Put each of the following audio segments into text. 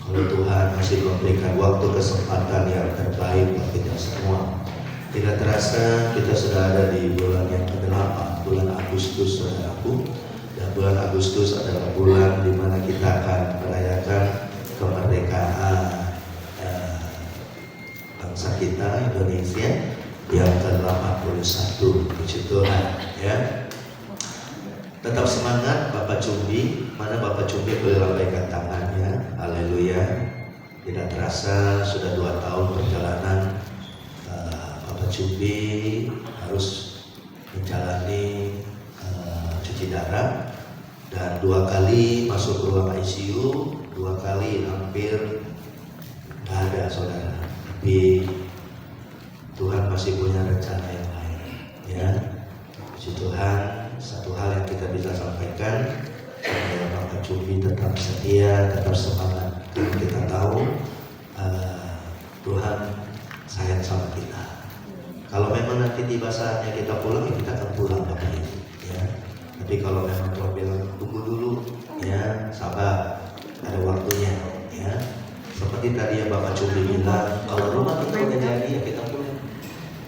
Kalau Tuhan masih memberikan waktu kesempatan yang terbaik buat kita semua. Tidak terasa kita sudah ada di bulan yang ke-8, bulan Agustus, saudaraku. Dan bulan Agustus adalah bulan di mana kita akan merayakan kemerdekaan bangsa kita Indonesia yang ke-81. Puji Tuhan, ya. Tetap semangat Bapak Cumbi. Mana Bapak Cumbi? Boleh lambaikan tangannya. Haleluya. Tidak terasa sudah 2 tahun perjalanan Bapak Cumbi harus menjalani cuci darah, dan 2 kali masuk ruang ICU, 2 kali hampir nggak ada, saudara. Tapi Tuhan masih punya rencana yang lain, ya. Puji Tuhan. Satu hal yang kita bisa sampaikan, supaya Bapak Cumbi tetap setia, tetap semangat. Karena kita tahu Tuhan sayang sama kita. Kalau memang nanti tiba saatnya kita pulang, ya kita akan pulang, Bapak Ibu, ya. Tapi kalau memang Tuhan bilang tunggu dulu, ya sabar, ada waktunya, ya. Seperti tadi yang Bapak Cumbi bilang, kalau rumah kita udah jadi, ya kita pulang.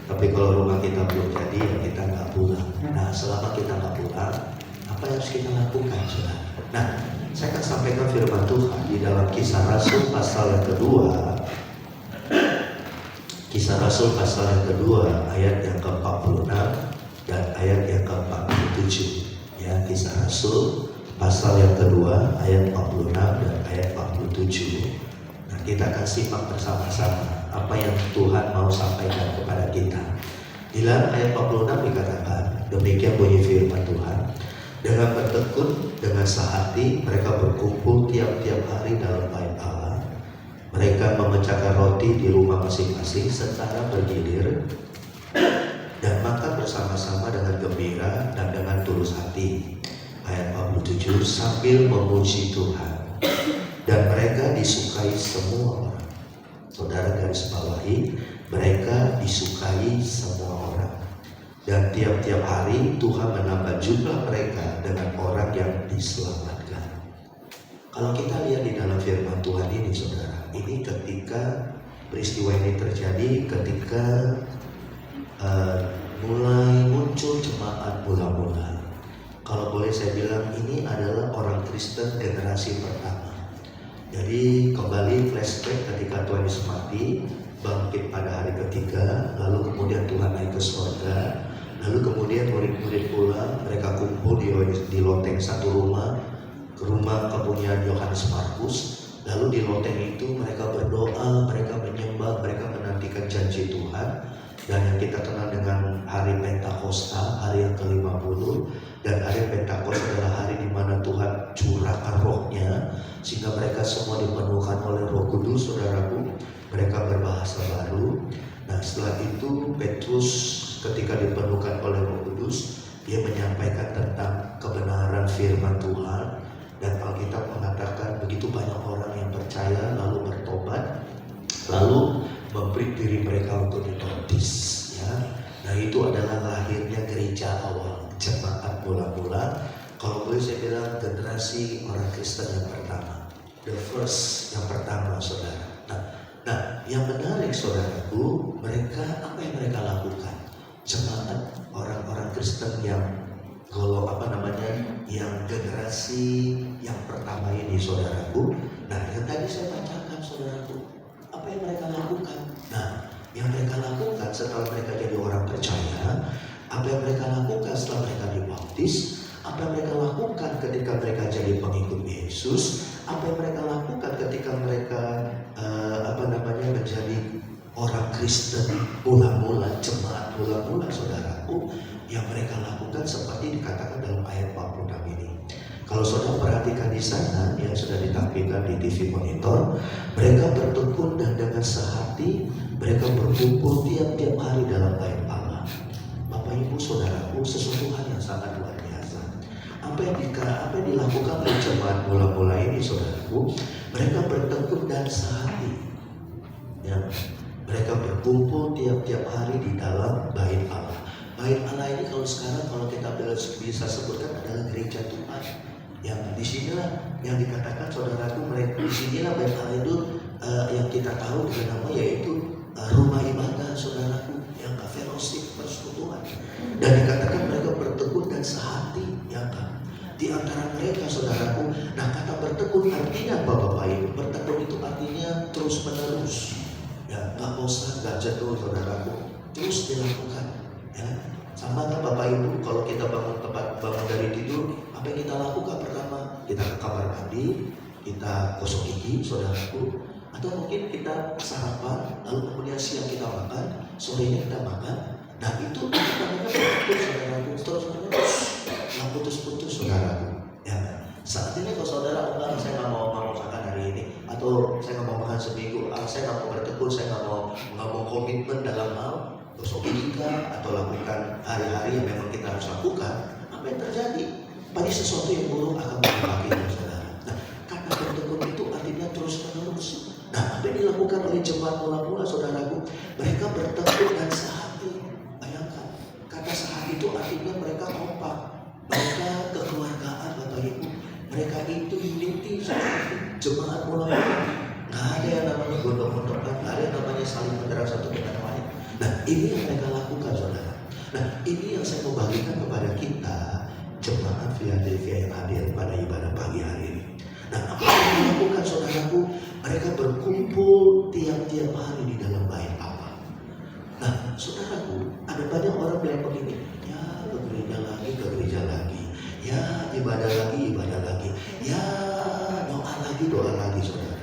Tapi kalau rumah kita belum jadi, ya kita nggak pulang. Nah, selama kita nggak pulang, apa yang harus kita lakukan, saudara? Nah, saya akan sampaikan firman Tuhan di dalam Kisah Rasul pasal yang kedua. Kisah Rasul pasal yang kedua, ayat yang ke-46 dan ayat yang ke-47. Ya, Kisah Rasul pasal yang kedua, ayat 46 dan ayat 47. Nah, kita akan simak bersama-sama apa yang Tuhan mau sampaikan kepada kita. Di dalam ayat 46 dikatakan, demikian bunyi firman Tuhan, dengan bertekun, dengan sehati, mereka berkumpul tiap-tiap hari dalam bait Allah. Mereka memecahkan roti di rumah masing-masing secara bergilir dan makan bersama-sama dengan gembira dan dengan tulus hati. Ayat 47, sambil memuji Tuhan, dan mereka disukai semua orang. Saudara garis bawahi, mereka disukai semua orang. Dan tiap-tiap hari Tuhan menambah jumlah mereka dengan orang yang diselamatkan. Kalau kita lihat di dalam firman Tuhan ini, saudara, ini ketika peristiwa ini terjadi, ketika mulai muncul jemaat mula-mula. Kalau boleh saya bilang, ini adalah orang Kristen generasi pertama. Jadi kembali flashback ketika Tuhan Yesus mati, bangkit pada hari ketiga, lalu kemudian Tuhan naik ke surga, lalu kemudian murid-murid pulang, mereka kumpul di loteng satu rumah, ke rumah kepunyaan Yohanes Markus. Lalu di loteng itu mereka berdoa, mereka menyembah, mereka menantikan janji Tuhan. Dan yang kita kenal dengan hari Pentakosta, hari yang ke-50. Dan hari Pentakosta adalah hari di mana Tuhan curahkan rohnya, sehingga mereka semua dipenuhkan oleh Roh Kudus, saudaraku. Mereka berbahasa baru. Nah, setelah itu Petrus ketika dipenuhkan oleh Roh Kudus, dia menyampaikan tentang kebenaran firman Tuhan. Dan Alkitab mengatakan begitu banyak orang yang percaya, lalu bertobat, lalu memberi diri mereka untuk dibaptis, ya. Nah, itu adalah lahirnya gereja awal, jemaat mula-mula. Kalau boleh saya bilang, generasi orang Kristen yang pertama, the first, yang pertama, saudara. Nah, yang menarik, saudaraku, mereka, apa yang mereka lakukan? Jemaat orang-orang Kristen yang yang generasi yang pertama ini, saudaraku. Nah, yang tadi saya bacakan, saudaraku, apa yang mereka lakukan? Nah, yang mereka lakukan setelah mereka jadi orang percaya, apa yang mereka lakukan setelah mereka dibaptis, apa yang mereka lakukan ketika mereka jadi pengikut Yesus, apa yang mereka lakukan ketika mereka menjadi orang Kristen mula-mula, jemaat mula-mula, saudaraku, yang mereka lakukan seperti dikatakan dalam ayat 46 ini. Kalau saudara perhatikan di sana yang sudah ditampilkan di TV monitor, mereka bertekun dan dengan sehati mereka berkumpul tiap-tiap hari dalam bait Allah. Bapak Ibu saudaraku, sesuatu hal yang sangat luar biasa. Apa yang dilakukan oleh jemaat mula-mula ini, saudaraku, mereka bertekun dan sehati. Ya, mereka berkumpul tiap-tiap hari di dalam bait Allah. Bait Allah ini kalau sekarang kita bisa sebutkan adalah gereja Tuhan. Yang disinilah yang dikatakan saudaraku, mereka disinilah bait Allah itu yang kita tahu dengan nama yaitu rumah ibadah saudaraku, yang fellowship, persekutuan. Dan dikatakan mereka bertekun dan sehati, ya kan? Di antara mereka saudaraku. Nah, kata bertekun artinya apa Bapak Ibu? Bertekun itu artinya terus menerus, ya, nggak bosan, nggak jenuh saudaraku, terus dilakukan, ya. Sama kan Bapak Ibu, kalau kita bangun dari tidur, apa yang kita lakukan pertama? Kita ke kamar mandi, kita gosok gigi saudaraku, atau mungkin kita sarapan, lalu kemudian siang kita makan, sorenya kita makan. Nah, itu namanya bertekun saudaraku, terus menerus, nggak putus-putus saudaraku, ya. Saat ini kalau saudara enggak, saya nggak mau makan hari ini, atau saya nggak mau makan seminggu, saya nggak mau bertekun, saya nggak mau komitmen dalam hal gosok gigi atau lakukan hari-hari yang memang kita harus lakukan, apa yang terjadi? Pasti sesuatu yang buruk akan menimpa kita saudara. Nah, kata bertekun itu artinya terus menerus. Nah, apa yang dilakukan oleh jemaat mula-mula saudaraku? Mereka bertekun dan sehati. Bayangkan, kata sehati itu artinya mereka kompak, mereka kekeluargaan Bapak Ibu, mereka itu unity saudaraku. Jemaat mula-mula nggak ada yang namanya gondok-gondokan, nggak ada yang namanya saling menyerang satu dengan lain. Nah, ini yang mereka lakukan saudara. Nah, ini yang saya mau bagikan kepada kita jemaat Philadelphia yang hadir pada ibadah pagi hari ini. Nah, apa yang dilakukan saudaraku? Mereka berkumpul tiap-tiap hari di dalam bait Allah. Nah, saudaraku, ada banyak orang bilang begini, ya ke gereja lagi, ya ibadah lagi, ya doa lagi saudara.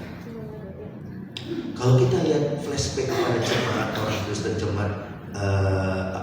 Kalau kita lihat flashback kepada jemaat orang Kristen, jemaat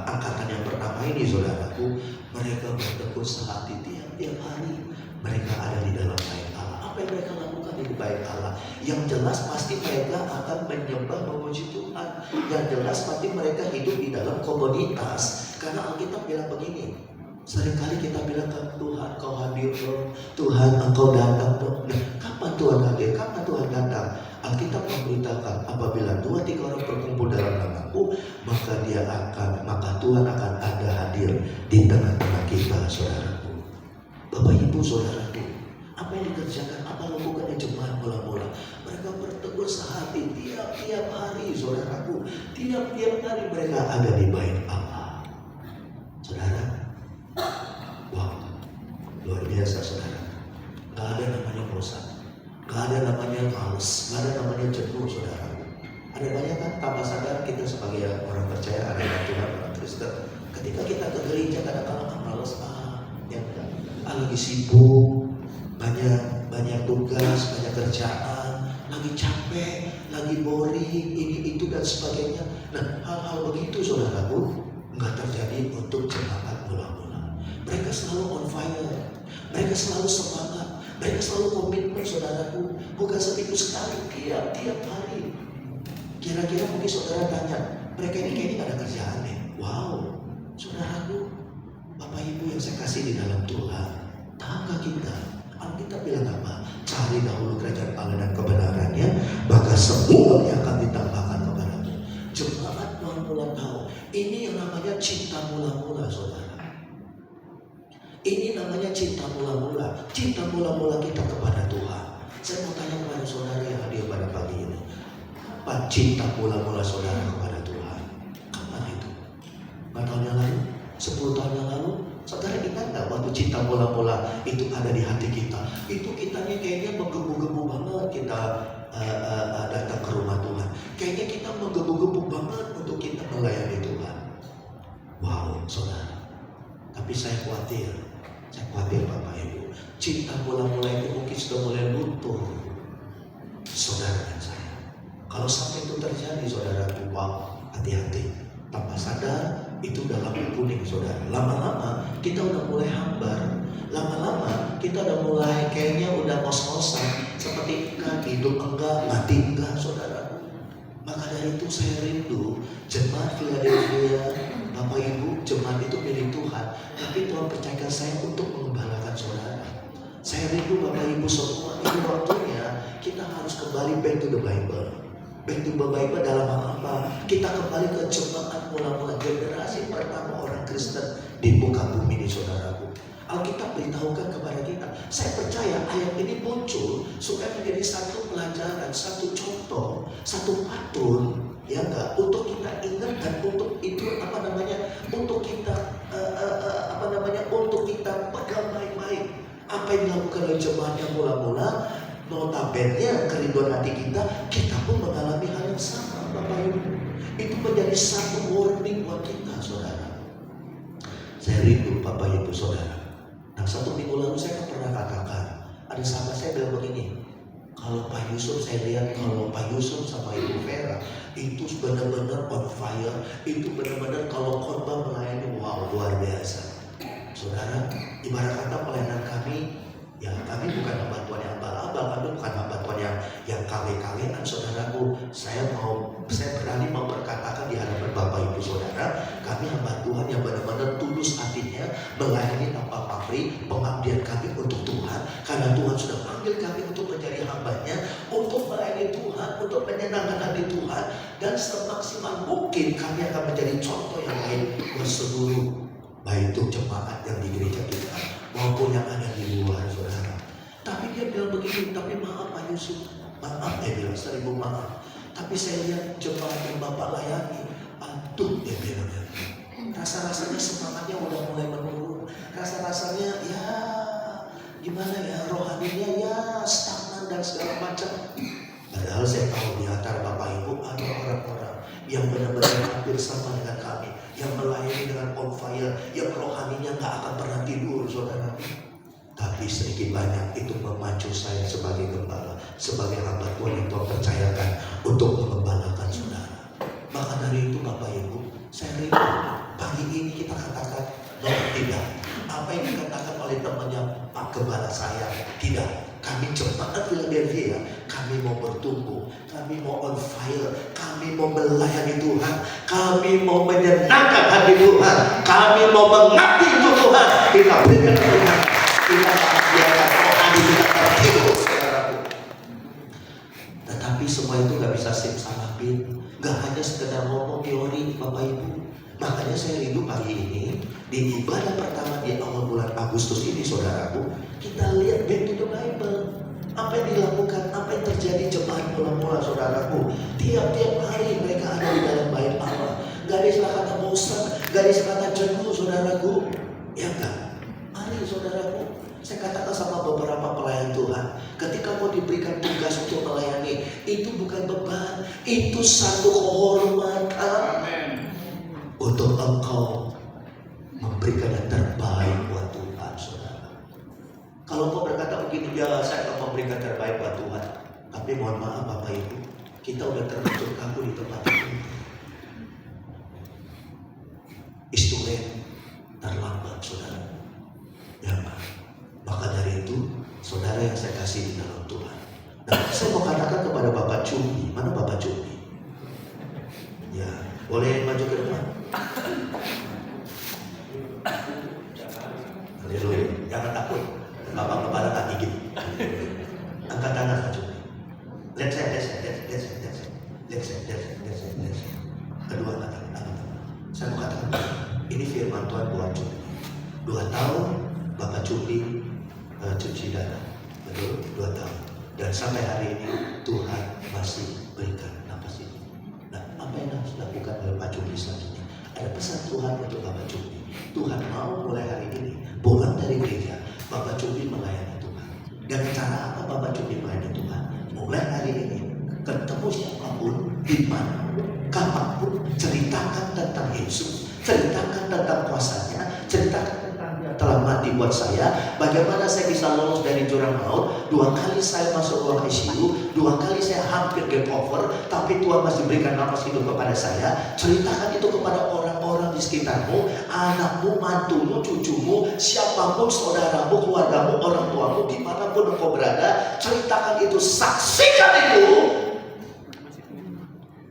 angkatan yang pertama ini saudaraku, mereka bertekun sehati tiap hari. Mereka ada di dalam bait Allah. Apa yang mereka lakukan di bait Allah? Yang jelas pasti mereka akan menyembah memuji Tuhan. Yang jelas pasti mereka hidup di dalam komunitas. Karena Alkitab bilang begini, seringkali kita bilang ke Tuhan, kau hadir dong, Tuhan engkau datang dong. Nah, kapan Tuhan hadir? Kapan Tuhan datang? Alkitab memberitakan apabila 2-3 orang berkumpul dalam namaku, maka Tuhan akan ada hadir di tengah-tengah kita saudaraku. Bapak Ibu saudaraku, apa yang dikerjakan, apa lakukannya jemaat mula-mula? Mereka bertekun sehati tiap-tiap hari saudaraku. Tiap-tiap hari mereka ada di bait Allah. Saudara, wow, luar biasa saudara. Gak ada namanya bosan, gak ada namanya males, gak ada namanya jenuh saudara. Ada banyak kan tanpa sadar kita sebagai orang percaya, ada Tuhan, orang Kristen, ketika kita ke gereja kadang-kadang males, lagi sibuk, banyak tugas, banyak kerjaan, lagi capek, lagi boring, ini itu dan sebagainya. Nah, hal-hal begitu saudaraku nggak terjadi untuk jemaat mula-mula. Mereka selalu on fire, mereka selalu semangat, mereka selalu komitmen saudaraku. Bukan seminggu sekali, tiap hari. Kira-kira mungkin saudara tanya, mereka ini kayaknya gak ada kerjaan nih. Wow, saudaraku, Bapak Ibu yang saya kasih di dalam Tuhan, tahukah kita? Alkitab bilang apa? Cari dahulu kerajaan Allah dan kebenarannya, maka semuanya akan ditambahkan kepadamu. Jemaat mula-mula tahu, ini yang namanya cinta mula-mula saudara. Ini namanya cinta mula-mula kita kepada Tuhan. Saya mau tanya kepada saudara yang hadir pada pagi ini, apa cinta mula-mula saudara kepada Tuhan? Kapan itu? 4 tahun yang lalu? 10 tahun yang lalu? Saudara ingat gak waktu cinta mula-mula itu ada di hati kita? Itu kitanya kayaknya menggebu-gebu banget kita datang ke rumah Tuhan. Kayaknya kita menggebu-gebu banget untuk kita melayani Tuhan. Wow saudara. Tapi saya khawatir Bapak Ibu, cinta mula-mula itu mungkin sudah mulai luntur saudara dan saya. Kalau sampai itu terjadi saudaraku, wow, hati-hati. Tanpa sadar itu udah lampu kuning saudara. Lama-lama kita udah mulai hambar. Lama-lama kita udah mulai kayaknya udah ngos-ngosan, seperti ikan hidup enggak, mati enggak saudaraku. Maka dari itu saya rindu jemaat Philadelphia, Bapak Ibu, jemaat itu milik Tuhan, tapi Tuhan percayakan saya untuk mengembalakan saudara. Saya rindu Bapak Ibu semua, ini waktunya kita harus kembali back to the Bible. Back to Bible dalam hal apa? Kita kembali ke jemaat mula-mula generasi pertama orang Kristen di muka bumi ini, saudaraku. Alkitab beritahukan kepada kita. Saya percaya ayat ini muncul supaya menjadi satu pelajaran, satu contoh, satu patun, ya enggak, untuk kita ingat dan untuk itu untuk kita untuk kita pegang baik-baik apa yang dilakukan oleh jemaat yang mula-mula. Notabene kerinduan hati kita pun mengalami hal yang sama, Bapak Ibu. Itu menjadi satu warning buat kita, saudara. Saya rindu Bapak Ibu saudara. Nah, 1 minggu lalu saya pernah katakan, ada sahabat saya bilang begini, kalau Pak Yusuf, saya lihat kalau Pak Yusuf sama Ibu Vera itu benar-benar on fire, itu benar-benar kalau khotbah melayani, wow, luar biasa. Saudara, ibarat kata pelayanan kami, ya kami bukan hamba Tuhan yang abal-abal, kami bukan hamba Tuhan yang kawe-kawean, saudaraku. Saya berani memperkatakan di hadapan Bapak Ibu Saudara, kami hamba Tuhan yang benar-benar tulus hatinya melayani tanpa pamrih, pengabdian kami untuk Tuhan, karena Tuhan sudah panggil kami untuk menjadi hambanya, untuk melayani Tuhan, untuk menyenangkan hati Tuhan, dan semaksimal mungkin kami akan menjadi contoh yang baik buat seluruh baik itu jemaat yang di gereja kita maupun yang ada di luar, saudara. Tapi dia bilang begini, tapi maaf Pak Yusuf, maaf, dia bilang 1000 maaf, tapi saya lihat jemaat yang Bapak layani, aduh, dia bilang, rasa-rasanya semangatnya udah mulai menurun, rasa-rasanya ya gimana ya, rohaninya ya stagnan dan segala macam. Padahal saya tahu di antara Bapak Ibu ada orang-orang yang benar-benar hampir sama dengan kami, yang melayani dengan on fire, yang rohaninya nggak akan pernah tidur, saudara. Tapi sedikit banyak itu memacu saya sebagai gembala, sebagai hamba Tuhan yang Tuhan percayakan untuk mengembalakan saudara. Maka dari itu Bapak Ibu, saya rindu pagi ini kita katakan bahwa tidak. Apa yang dikatakan oleh temannya Pak Gembala saya, tidak. Kami jemaat Philadelphia, kami mau bertumbuh, kami mau on fire, kami mau melayani Tuhan, kami mau menyenangkan hati Tuhan, kami mau mengabdi untuk Tuhan. Kita berikan Tuhan, kita biarkan rohani kita tertidur, saudaraku. Tetapi semua itu gak bisa simsalabim, gak hanya sekedar ngomong teori, Bapak Ibu. Makanya saya rindu pagi ini di ibadah pertama di awal bulan Agustus ini, saudaraku, kita lihat back to the Bible. Apa yang dilakukan, apa yang terjadi jemaat mula-mula, saudaraku. Tiap-tiap hari mereka ada di dalam bait Allah. Gak ada istilah kata bosan, gak ada istilah kata jenuh, saudaraku. Ya kan? Mari saudaraku, saya katakan sama beberapa pelayan Tuhan, ketika mau diberikan tugas untuk melayani, itu bukan beban, itu satu kehormatan. Untuk engkau memberikan yang terbaik buat Tuhan, saudara. Kalau kau berkata begini, ya saya akan memberikan terbaik buat Tuhan, tapi mohon maaf Bapak Ibu, kita udah terlanjur kabur di tempat itu. It's too late, terlambat, saudara. Ya Pak. Maka dari itu, saudara yang saya kasih di dalam Tuhan. Nah, saya mau katakan kepada Bapak Cumi, mana Bapak Cumi? Ya, boleh maju ke depan. Haleluya, jangan takut. Bapak kepala tak gigit. Angkat tangan Pak Cumi. Let's say. Kedua kata. Saya mau katakan, ini firman Tuhan buat Cumi. 2 tahun Bapak Cumi cuci darah, betul, 2 tahun. Dan sampai hari ini Tuhan masih berikan nafas ini. Nah, apa yang harus dilakukan oleh Pak Cumi selanjutnya? Ada pesan Tuhan untuk Bapak Cumi. Tuhan mau mulai hari ini pulang dari gereja, Bapak Cumi melayani Tuhan. Dengan cara apa Bapak Cumi melayani Tuhan? Mulai hari ini, ketemu siapapun, dimanapun, kapanpun, ceritakan tentang Yesus, ceritakan tentang kuasanya, ceritakan tentang Dia telah mati buat saya, bagaimana saya bisa lolos dari jurang maut. 2 kali saya masuk ruang ICU, 2 kali saya hampir game over, tapi Tuhan masih berikan nafas hidup kepada saya. Ceritakan itu kepada orang-orang di sekitarmu, anakmu, mantumu, cucumu, siapapun, saudaramu, keluargamu, orang tuamu, dimanapun engkau berada. Ceritakan itu, saksikan itu,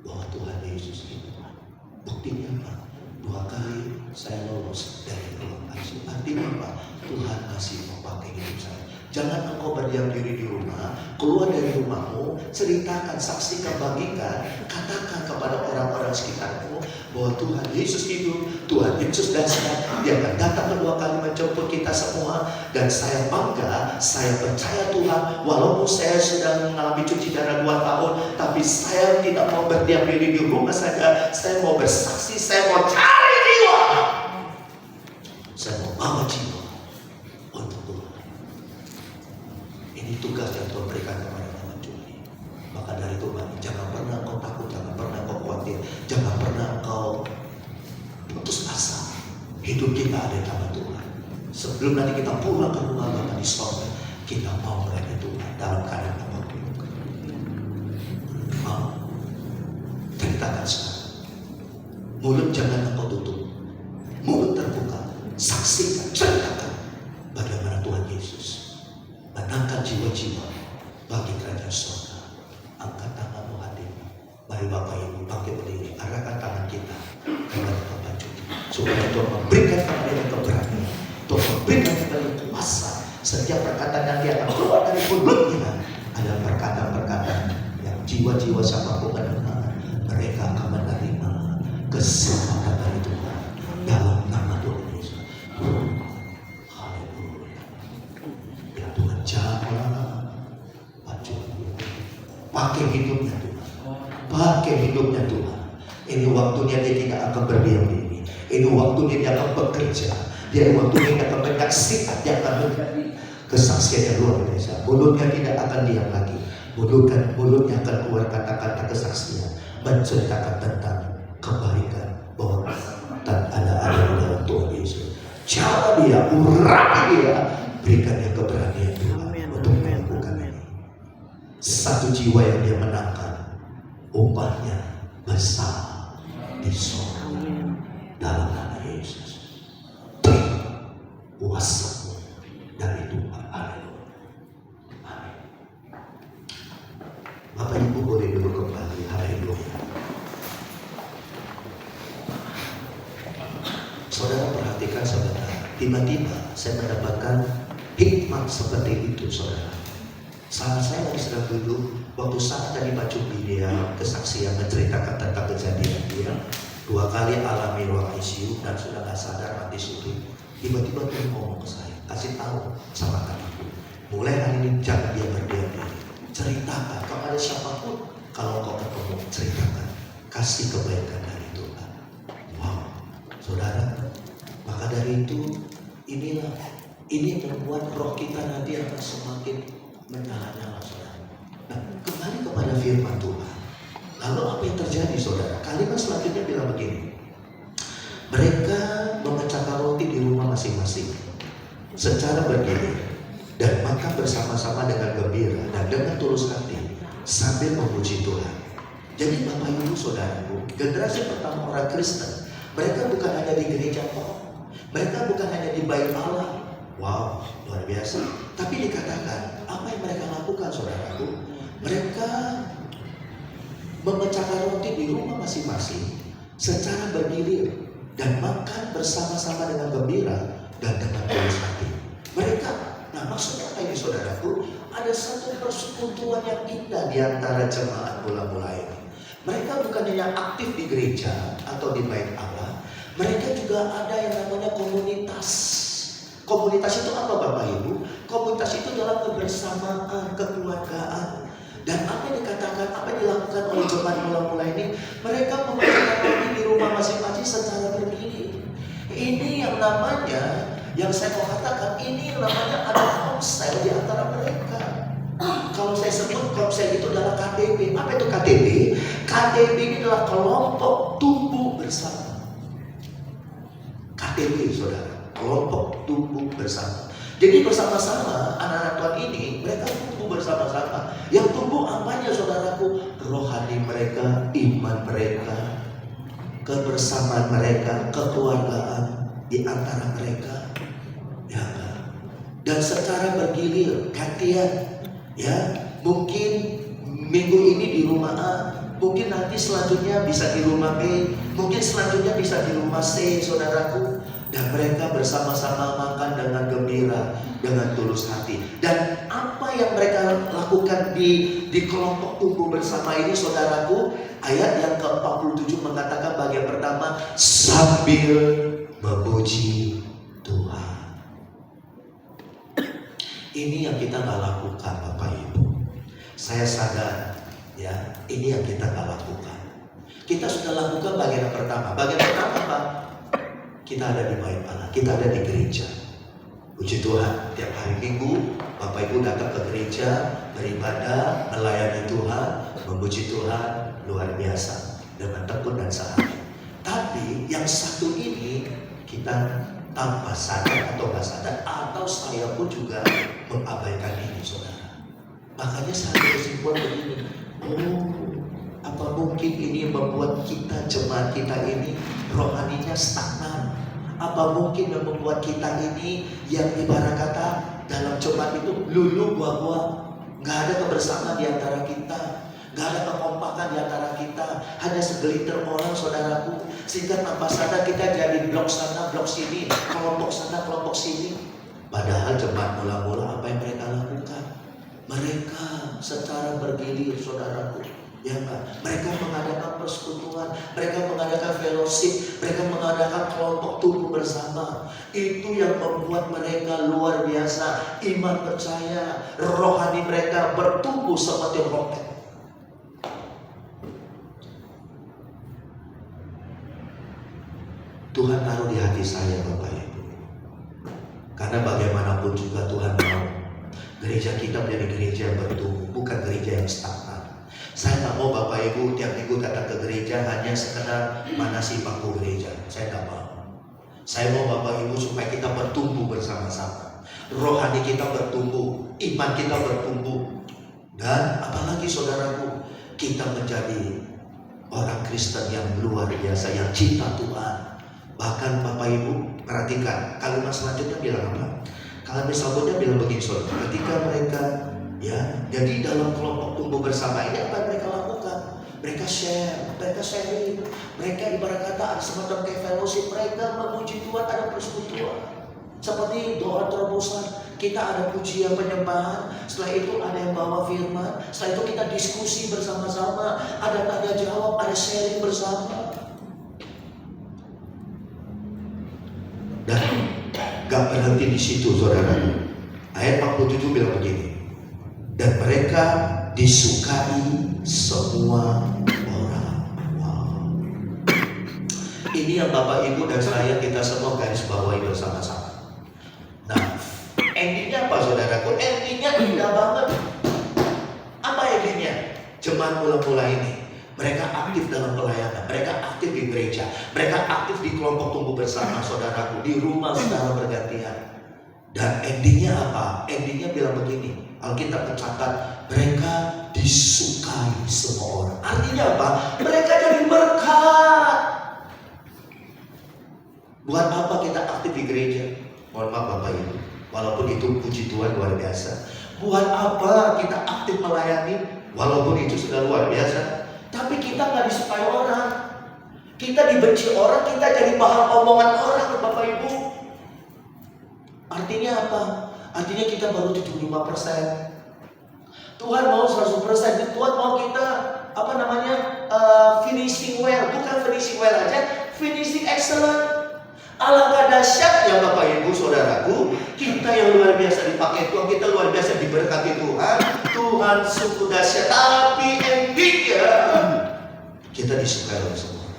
bahwa Tuhan Yesus itu. Buktinya apa? 2 kali saya lolos dari ruang ICU. Artinya apa? Tuhan masih mau pakai hidup saya. Jangan engkau berdiam diri di rumah, keluar dari rumahmu, ceritakan, saksikan, bagikan, katakan kepada orang-orang sekitarmu bahwa Tuhan Yesus hidup, Tuhan Yesus dasar, Dia akan datang kedua kali menjemput kita semua. Dan saya bangga, saya percaya Tuhan, walaupun saya sudah mengalami cuci darah 2 tahun, tapi saya tidak mau berdiam diri di rumah saja. Saya mau bersaksi, saya mau cari jiwa, saya mau bawa jiwa untuk Tuhan. Ini tugas yang Tuhan berikan kepada teman Juli. Maka dari itu jangan pernah kau takut, jangan pernah kau khawatir, jangan pernah kau putus asa. Hidup kita ada di tangan Tuhan. Sebelum nanti kita pulang ke rumah Bapa di sorga, kita mau melayani Tuhan dalam keadaan apapun. Mau ceritakan sekarang. Mulut jangan engkau tutup, mulut terbuka, saksikan, ceritakan bagaimana Tuhan Yesus menangkan jiwa-jiwa bagi kerajaan surga. Angkat tanganmu hadir. Mari Bapak Ibu bangkit berdiri, arahkan tangan kita kepada Bapak Juli, supaya Tuhan memberikan kepada kita keberanian, Tuhan memberikan kepada kuasa. Setiap perkataan yang dia akan keluar dari mulutnya adalah perkataan-perkataan yang jiwa-jiwa siapapun mendengar, mereka akan menerima keselamatan dari Tuhan dalam nama Tuhan Yesus. Pakai hidupnya Tuhan, pakai hidupnya Tuhan. Ini waktunya dia tidak akan berdiam diri. Ini waktunya dia akan bekerja. Dia waktunya dia akan menyaksikan, dia akan menjadi kesaksian yang luar biasa. Mulutnya tidak akan diam lagi. Mulutnya akan keluar kata-kata kesaksian, menceritakan tentang kebaikan bahwa dan ada di dalam Tuhan Yesus. Cara dia, urapi dia, berikan dia keberanian Tuhan untuk melakukan ini. Satu jiwa yang dia menangkan, upahnya besar di surga dalam nama Yesus. Kuasa dari Tuhan. Haleluya. Amin. Bapak Ibu boleh duduk kembali. Haleluya. Saudara perhatikan saudara, tiba-tiba saya mendapatkan hikmat seperti itu saudara. Saat saya lagi sedang duduk, waktu saat tadi Pak Cukli dia kesaksian menceritakan tentang kejadian dia 2 kali alami ruang ICU dan sudah gak sadar mati suri. Tiba-tiba dia ngomong ke saya, kasih tahu sama anakku, mulai hari ini jangan dia berdiam diri, ceritakan kepada siapapun kalau kau ketemu, ceritakan, kasih kebaikan dari Tuhan. Wow, saudara, maka dari itu ini membuat roh kita nanti akan semakin menyala-nyala saudara. Nah, kembali kepada firman Tuhan. Lalu apa yang terjadi saudara? Kalimat selanjutnya bilang begini. Mereka memecahkan roti di rumah masing-masing secara bergilir dan makan bersama-sama dengan gembira dan dengan tulus hati sambil memuji Tuhan. Jadi Bapak Ibu saudaraku, generasi pertama orang Kristen, mereka bukan hanya di gereja kok, mereka bukan hanya di bait Allah. Wow, luar biasa. Tapi dikatakan, apa yang mereka lakukan saudaraku? Mereka memecahkan roti di rumah masing-masing secara bergilir dan makan bersama-sama dengan gembira dan dengan tulus hati. Mereka, nah maksudnya apa ini saudaraku? Ada satu persekutuan yang indah di antara jemaat mula-mula ini. Mereka bukan hanya aktif di gereja atau di bait Allah, mereka juga ada yang namanya komunitas. Komunitas itu apa Bapak Ibu? Komunitas itu adalah kebersamaan, kekeluargaan. Dan apa yang dikatakan, apa yang dilakukan oleh jemaat mula-mula ini, mereka memecahkan roti di rumah masing-masing secara bergilir. Ini yang namanya, yang saya mau katakan, ini yang namanya ada komsel di antara mereka. Kalau saya sebut komsel itu adalah KTB. Apa itu KTB? KTB ini adalah kelompok tumbuh bersama. KTB saudara, kelompok tumbuh bersama. Jadi bersama-sama anak-anak Tuhan ini mereka tumbuh bersama-sama. Yang tumbuh apanya saudaraku? Rohani mereka, iman mereka, kebersamaan mereka, kekeluargaan di antara mereka. Ya kan? Dan secara bergilir, gantian. Ya, mungkin minggu ini di rumah A, mungkin nanti selanjutnya bisa di rumah B, mungkin selanjutnya bisa di rumah C, saudaraku. Dan mereka bersama-sama makan dengan gembira, dengan tulus hati. Dan yang mereka lakukan di kelompok tumbuh bersama ini, saudaraku? Ayat yang ke-47 mengatakan bagian pertama, sambil memuji Tuhan. Ini yang kita nggak lakukan, Bapak Ibu. Saya sadar, ya, ini yang kita nggak lakukan. Kita sudah lakukan bagian yang pertama. Bagian pertama apa? Kita ada di bait Allah, kita ada di gereja. Puji Tuhan, tiap hari Minggu Bapak Ibu datang ke gereja, beribadah, melayani Tuhan, memuji Tuhan, luar biasa, dengan tekun dan sehati. Tapi yang satu ini kita tanpa sadar atau nggak sadar, atau saya pun juga mengabaikan ini, saudara. Makanya saya berkesimpulan begini, apa mungkin ini membuat kita, jemaat kita ini rohaninya stagnan? Apa mungkin yang membuat kita ini yang ibarat kata dalam jemaat itu lulu buah-buah, nggak ada kebersamaan di antara kita, nggak ada kekompakan di antara kita, hanya segelintir orang, saudaraku, sehingga tanpa sadar kita jadi blok sana, blok sini, kelompok sana, kelompok sini. Padahal jemaat mula-mula apa yang mereka lakukan? Mereka secara bergilir, saudaraku, ya Pak, mereka mengadakan persekutuan, mereka mengadakan fellowship, mereka mengadakan kelompok tumbuh bersama. Itu yang membuat mereka luar biasa, iman percaya, rohani mereka bertumbuh seperti roket. Tuhan taruh di hati saya, Bapak Ibu, karena bagaimanapun juga Tuhan mau gereja kita menjadi gereja yang bertumbuh, bukan gereja yang stagnan. Saya nggak mau Bapak Ibu tiap minggu datang ke gereja hanya sekedar manasi bangku gereja. Saya nggak mau. Saya mau Bapak Ibu supaya kita bertumbuh bersama-sama. Rohani kita bertumbuh, iman kita bertumbuh. Dan apalagi saudaraku, kita menjadi orang Kristen yang luar biasa, yang cinta Tuhan. Bahkan Bapak Ibu perhatikan, kalimat selanjutnya bilang apa? Kalimat selanjutnya bilang begini, saudara. Ketika mereka, ya, jadi dalam kelompok tumbuh bersama ini apa yang mereka lakukan? Mereka share, mereka sharing, mereka ibarat kata ada semacam kayak fellowship, mereka memuji Tuhan, ada persekutuan. Seperti doa terobosan, kita ada pujian penyembahan, setelah itu ada yang bawa firman, setelah itu kita diskusi bersama-sama, ada tanya jawab, ada sharing bersama. Dan gak berhenti di situ, saudara. Ayat 47 bilang begini, dan mereka disukai semua orang. Wow. Ini yang Bapak Ibu dan saya, kita semua garis bawahi bersama-sama. Nah, endingnya apa, saudaraku? Endingnya indah banget. Apa endingnya? Jemaat mula-mula ini, mereka aktif dalam pelayanan, mereka aktif di gereja, mereka aktif di kelompok tumbuh bersama, saudaraku, di rumah secara bergantian. Dan endingnya apa? Endingnya bilang begini, Alkitab mencatat, mereka disukai semua orang. Artinya apa? Mereka jadi berkat. Buat apa kita aktif di gereja? Mohon maaf Bapak Ibu, walaupun itu puji Tuhan luar biasa. Buat apa kita aktif melayani? Walaupun itu sudah luar biasa. Tapi kita nggak disukai orang, kita dibenci orang, kita jadi bahan omongan orang, Bapak Ibu. Artinya apa? Artinya kita baru 75%. Tuhan mau 100%. Tuhan mau kita finishing well, bukan finishing well aja, finishing excellent. Alangkah dahsyatnya Bapak Ibu Saudaraku, kita yang luar biasa dipakai Tuhan, kita luar biasa diberkati Tuhan. Tuhan sungguh dahsyat, tapi endingnya kita disukai oleh semua.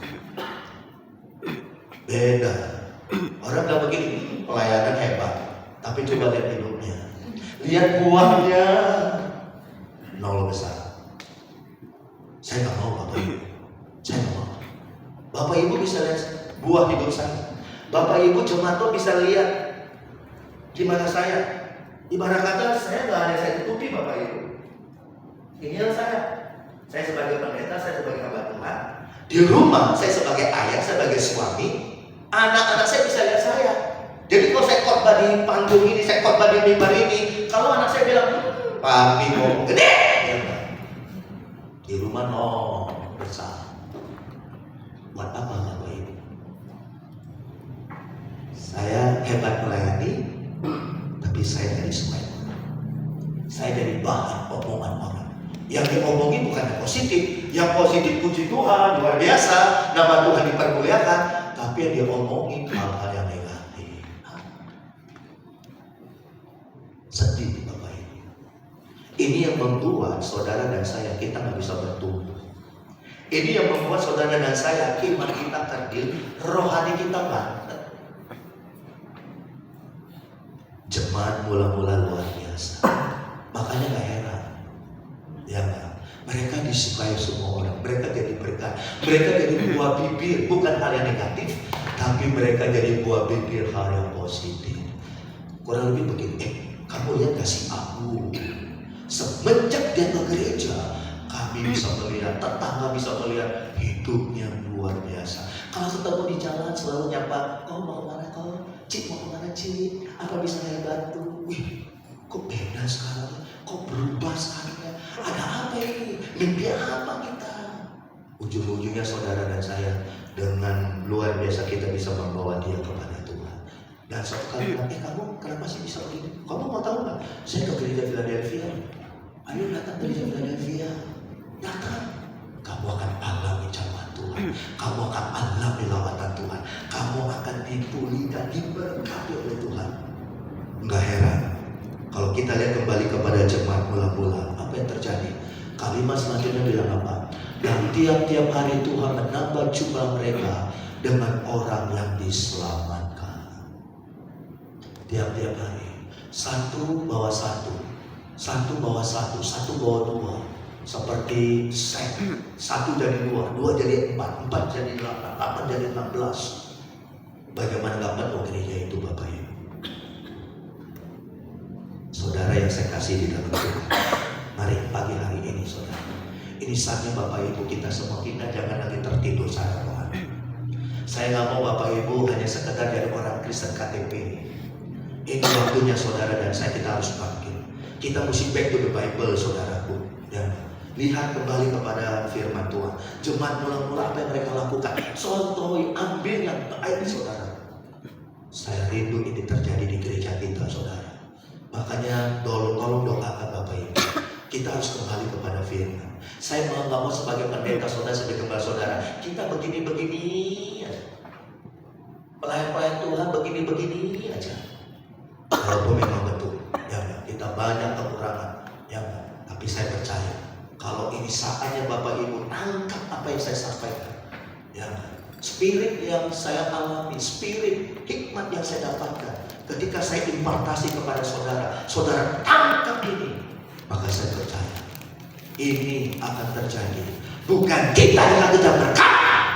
Beda. Orang bilang begini, pelayanan hebat, tapi coba lihat hidupnya, lihat buahnya, nol besar. Saya nggak mau Bapak Ibu, saya nggak mau. Bapak Ibu bisa lihat buah hidup saya. Bapak Ibu jemaat tuh bisa lihat gimana saya. Ibarat kata saya nggak ada saya tutupi Bapak Ibu. Inilah saya. Saya sebagai pendeta, saya sebagai hamba Tuhan. Di rumah saya sebagai ayah, sebagai suami. Anak-anak saya bisa lihat saya. Jadi kalau saya khotbah di panggung ini, saya khotbah di mimbar ini, kalau anak saya bilang, Papi ngomong gede, ya, di rumah besar. Buat apa Bapak Ibu? Saya hebat melayani, tapi saya tidak disukai. saya jadi bahan omongan orang. Yang diomongin bukan yang positif. Yang positif puji Tuhan, luar biasa, nama Tuhan dipermuliakan. Tapi yang diomongin hal-hal yang negatif. Sedih Bapak Ibu. Ini yang membuat saudara dan saya kita nggak bisa bertumbuh. Ini yang membuat saudara dan saya iman kita kerdil, rohani kita banget. Jemaat mula-mula luar biasa. Makanya gak heran, ya kan? Mereka disukai semua orang, mereka jadi berkat, mereka jadi buah bibir, bukan hal yang negatif, tapi mereka jadi buah bibir hal yang positif. Kurang lebih begini, kamu lihat gak sih aku? Semenjak dia ke gereja, kami bisa melihat, tetangga bisa melihat hidupnya luar biasa. Kalau ketemu di jalan selalu nyapa, kau mau kemana kau? Cik mau kemana Cik? Apa bisa saya bantu? Wih, kok beda sekarang? Kok berubah sekarang? Ada apa ini? Mimpi apa kita? Ujung-ujungnya saudara dan saya dengan luar biasa kita bisa membawa dia kepada Tuhan. Dan suatu kali kamu kenapa sih bisa begini? Kamu mau tahu nggak? Saya ke gereja Philadelphia. Ayo datang gereja Philadelphia. Datang. Kamu akan alami jamaah Tuhan. Kamu akan alami lawatan Tuhan. Kamu akan dipulih dan diberkati oleh Tuhan. Enggak heran kalau kita lihat kembali kepada jemaat mula-mula, apa yang terjadi? Kalimat selanjutnya bilang apa? Dan tiap-tiap hari Tuhan menambah jumlah mereka dengan orang yang diselamatkan. Tiap-tiap hari, satu bawa satu, satu bawa satu, satu bawa dua. Seperti set, satu jadi dua, dua jadi empat, empat jadi delapan, delapan jadi 16. Bagaimana gak penuh gereja itu Bapak Ibu? Saudara yang saya kasih di dalam Tuhan, mari pagi hari ini saudara, ini saatnya Bapak Ibu kita semua kita jangan lagi tertidur secara rohani. Saya gak mau Bapak Ibu hanya sekedar dari orang Kristen KTP. Ini waktunya saudara dan saya kita harus bangkit. Kita mesti back to the Bible saudaraku. Dan lihat kembali kepada firman Tuhan. Jemaat mula-mula apa yang mereka lakukan? Contohi, ambil yang baik saudara. Saya rindu ini terjadi di gereja kita saudara. Makanya tolong doakan Bapak Ibu. Kita harus kembali kepada firman. Saya nggak mau sebagai pendeta saudara, sebagai gembala saudara, kita begini-begini aja. Pelayan-pelayan Tuhan begini-begini aja. Walaupun memang betul, ya kita banyak kekurangan, ya tapi saya percaya kalau ini saatnya Bapak Ibu angkat apa yang saya sampaikan, ya spirit yang saya alami, spirit hikmat yang saya dapatkan ketika saya impartasi kepada saudara, saudara tangkap ini, maka saya percaya ini akan terjadi. Bukan kita yang akan kita berkat,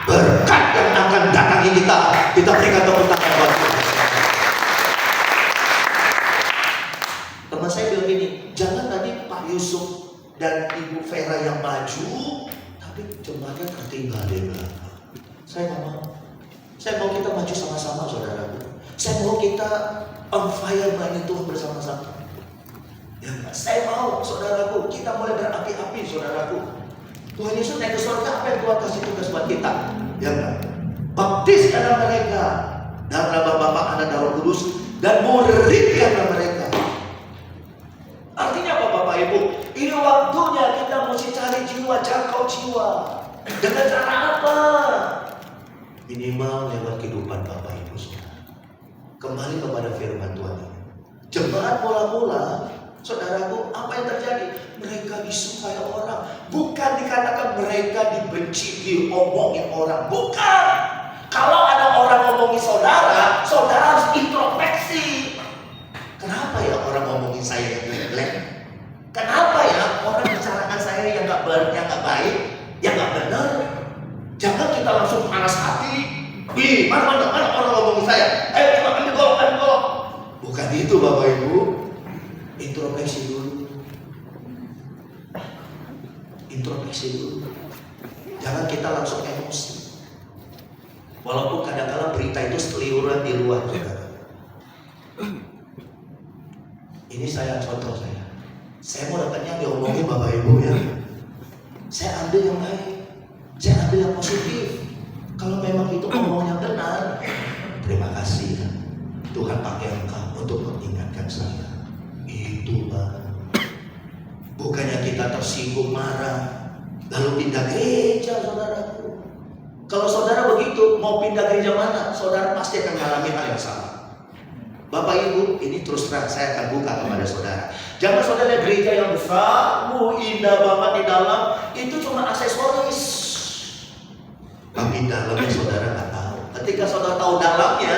berkat yang akan datangi kita. Kita berikan tepuk tangan buat Tuhan. Teman saya bilang gini, jangan tadi Pak Yusuf dan Ibu Vera yang maju, tapi jemaatnya tertinggal di belakang. Saya nggak mau. Saya mau kita maju sama-sama, saudaraku. Saya mau kita on fire melayani Tuhan bersama-sama. Ya, saya mau, saudaraku, kita mulai berapi-api, saudaraku. Tuhan Yesus naik ke surga, apa yang Tuhan kasih tugas buat kita? Ya enggak? Baptiskanlah mereka dalam nama Bapa, Anak, dan Roh Kudus, dan muridkanlah mereka. Artinya apa Bapak Ibu? Ini waktunya kita mesti cari jiwa, jangkau jiwa. Dengan cara apa? Minimal lewat kehidupan Bapak Ibu saudara. Kembali kepada firman Tuhan ini. Jemaat mula-mula, saudaraku, apa yang terjadi? Mereka disukai orang. Bukan dikatakan mereka dibenci, diomongin orang. Bukan. Kalau ada orang ngomongin saudara, saudara harus introspeksi. Kenapa ya orang ngomongin saya yang jelek? Kenapa ya orang bicarakan saya yang gak baik, yang gak benar? Jangan kita langsung panas hati. Wih, mana orang ngomongin saya? Ayo coba ambil golok. Bukan itu Bapak Ibu. Introspeksi dulu. Introspeksi dulu. Jangan kita langsung emosi. Walaupun kadang-kadang berita itu seliuran di luar, saudara. Ini contoh saya. Saya mau dapatnya diomongin Bapak Ibu ya. Saya ambil yang baik. Saya ambil yang positif. Kalau memang itu omong yang benar, terima kasih ya. Tuhan pakai engkau untuk mengingatkan saya. Itu Bang. tersinggung, marah, lalu pindah gereja, saudaraku. Kalau saudara begitu, mau pindah gereja mana, saudara pasti akan mengalami hal yang sama. Bapak Ibu, ini terus terang saya akan buka kepada saudara. Jangan saudara lihat gereja yang besar, indah banget di dalam, itu cuma aksesoris. Tapi dalamnya saudara nggak tahu. Ketika saudara tahu dalamnya,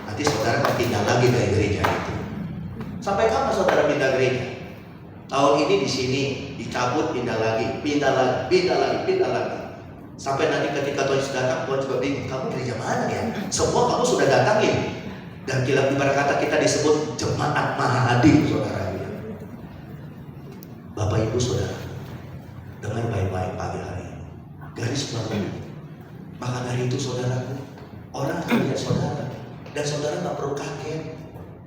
nanti saudara akan pindah lagi dari gereja itu. Sampai kapan saudara pindah gereja? Tahun ini di sini dicabut, pindah lagi, pindah lagi, pindah lagi, pindah lagi. Sampai nanti ketika Tuhan sudah datang, Tuhan juga bingung, kamu gereja mana ya? Semua kamu sudah datangin. Dan kira ibarat kata kita disebut jemaat Mahadi, saudara. Bapak Ibu saudara, dengar baik-baik pagi hari ini. Garis bawah. Maka dari itu saudaraku, orang akan lihat saudara, dan saudara nggak perlu kaget.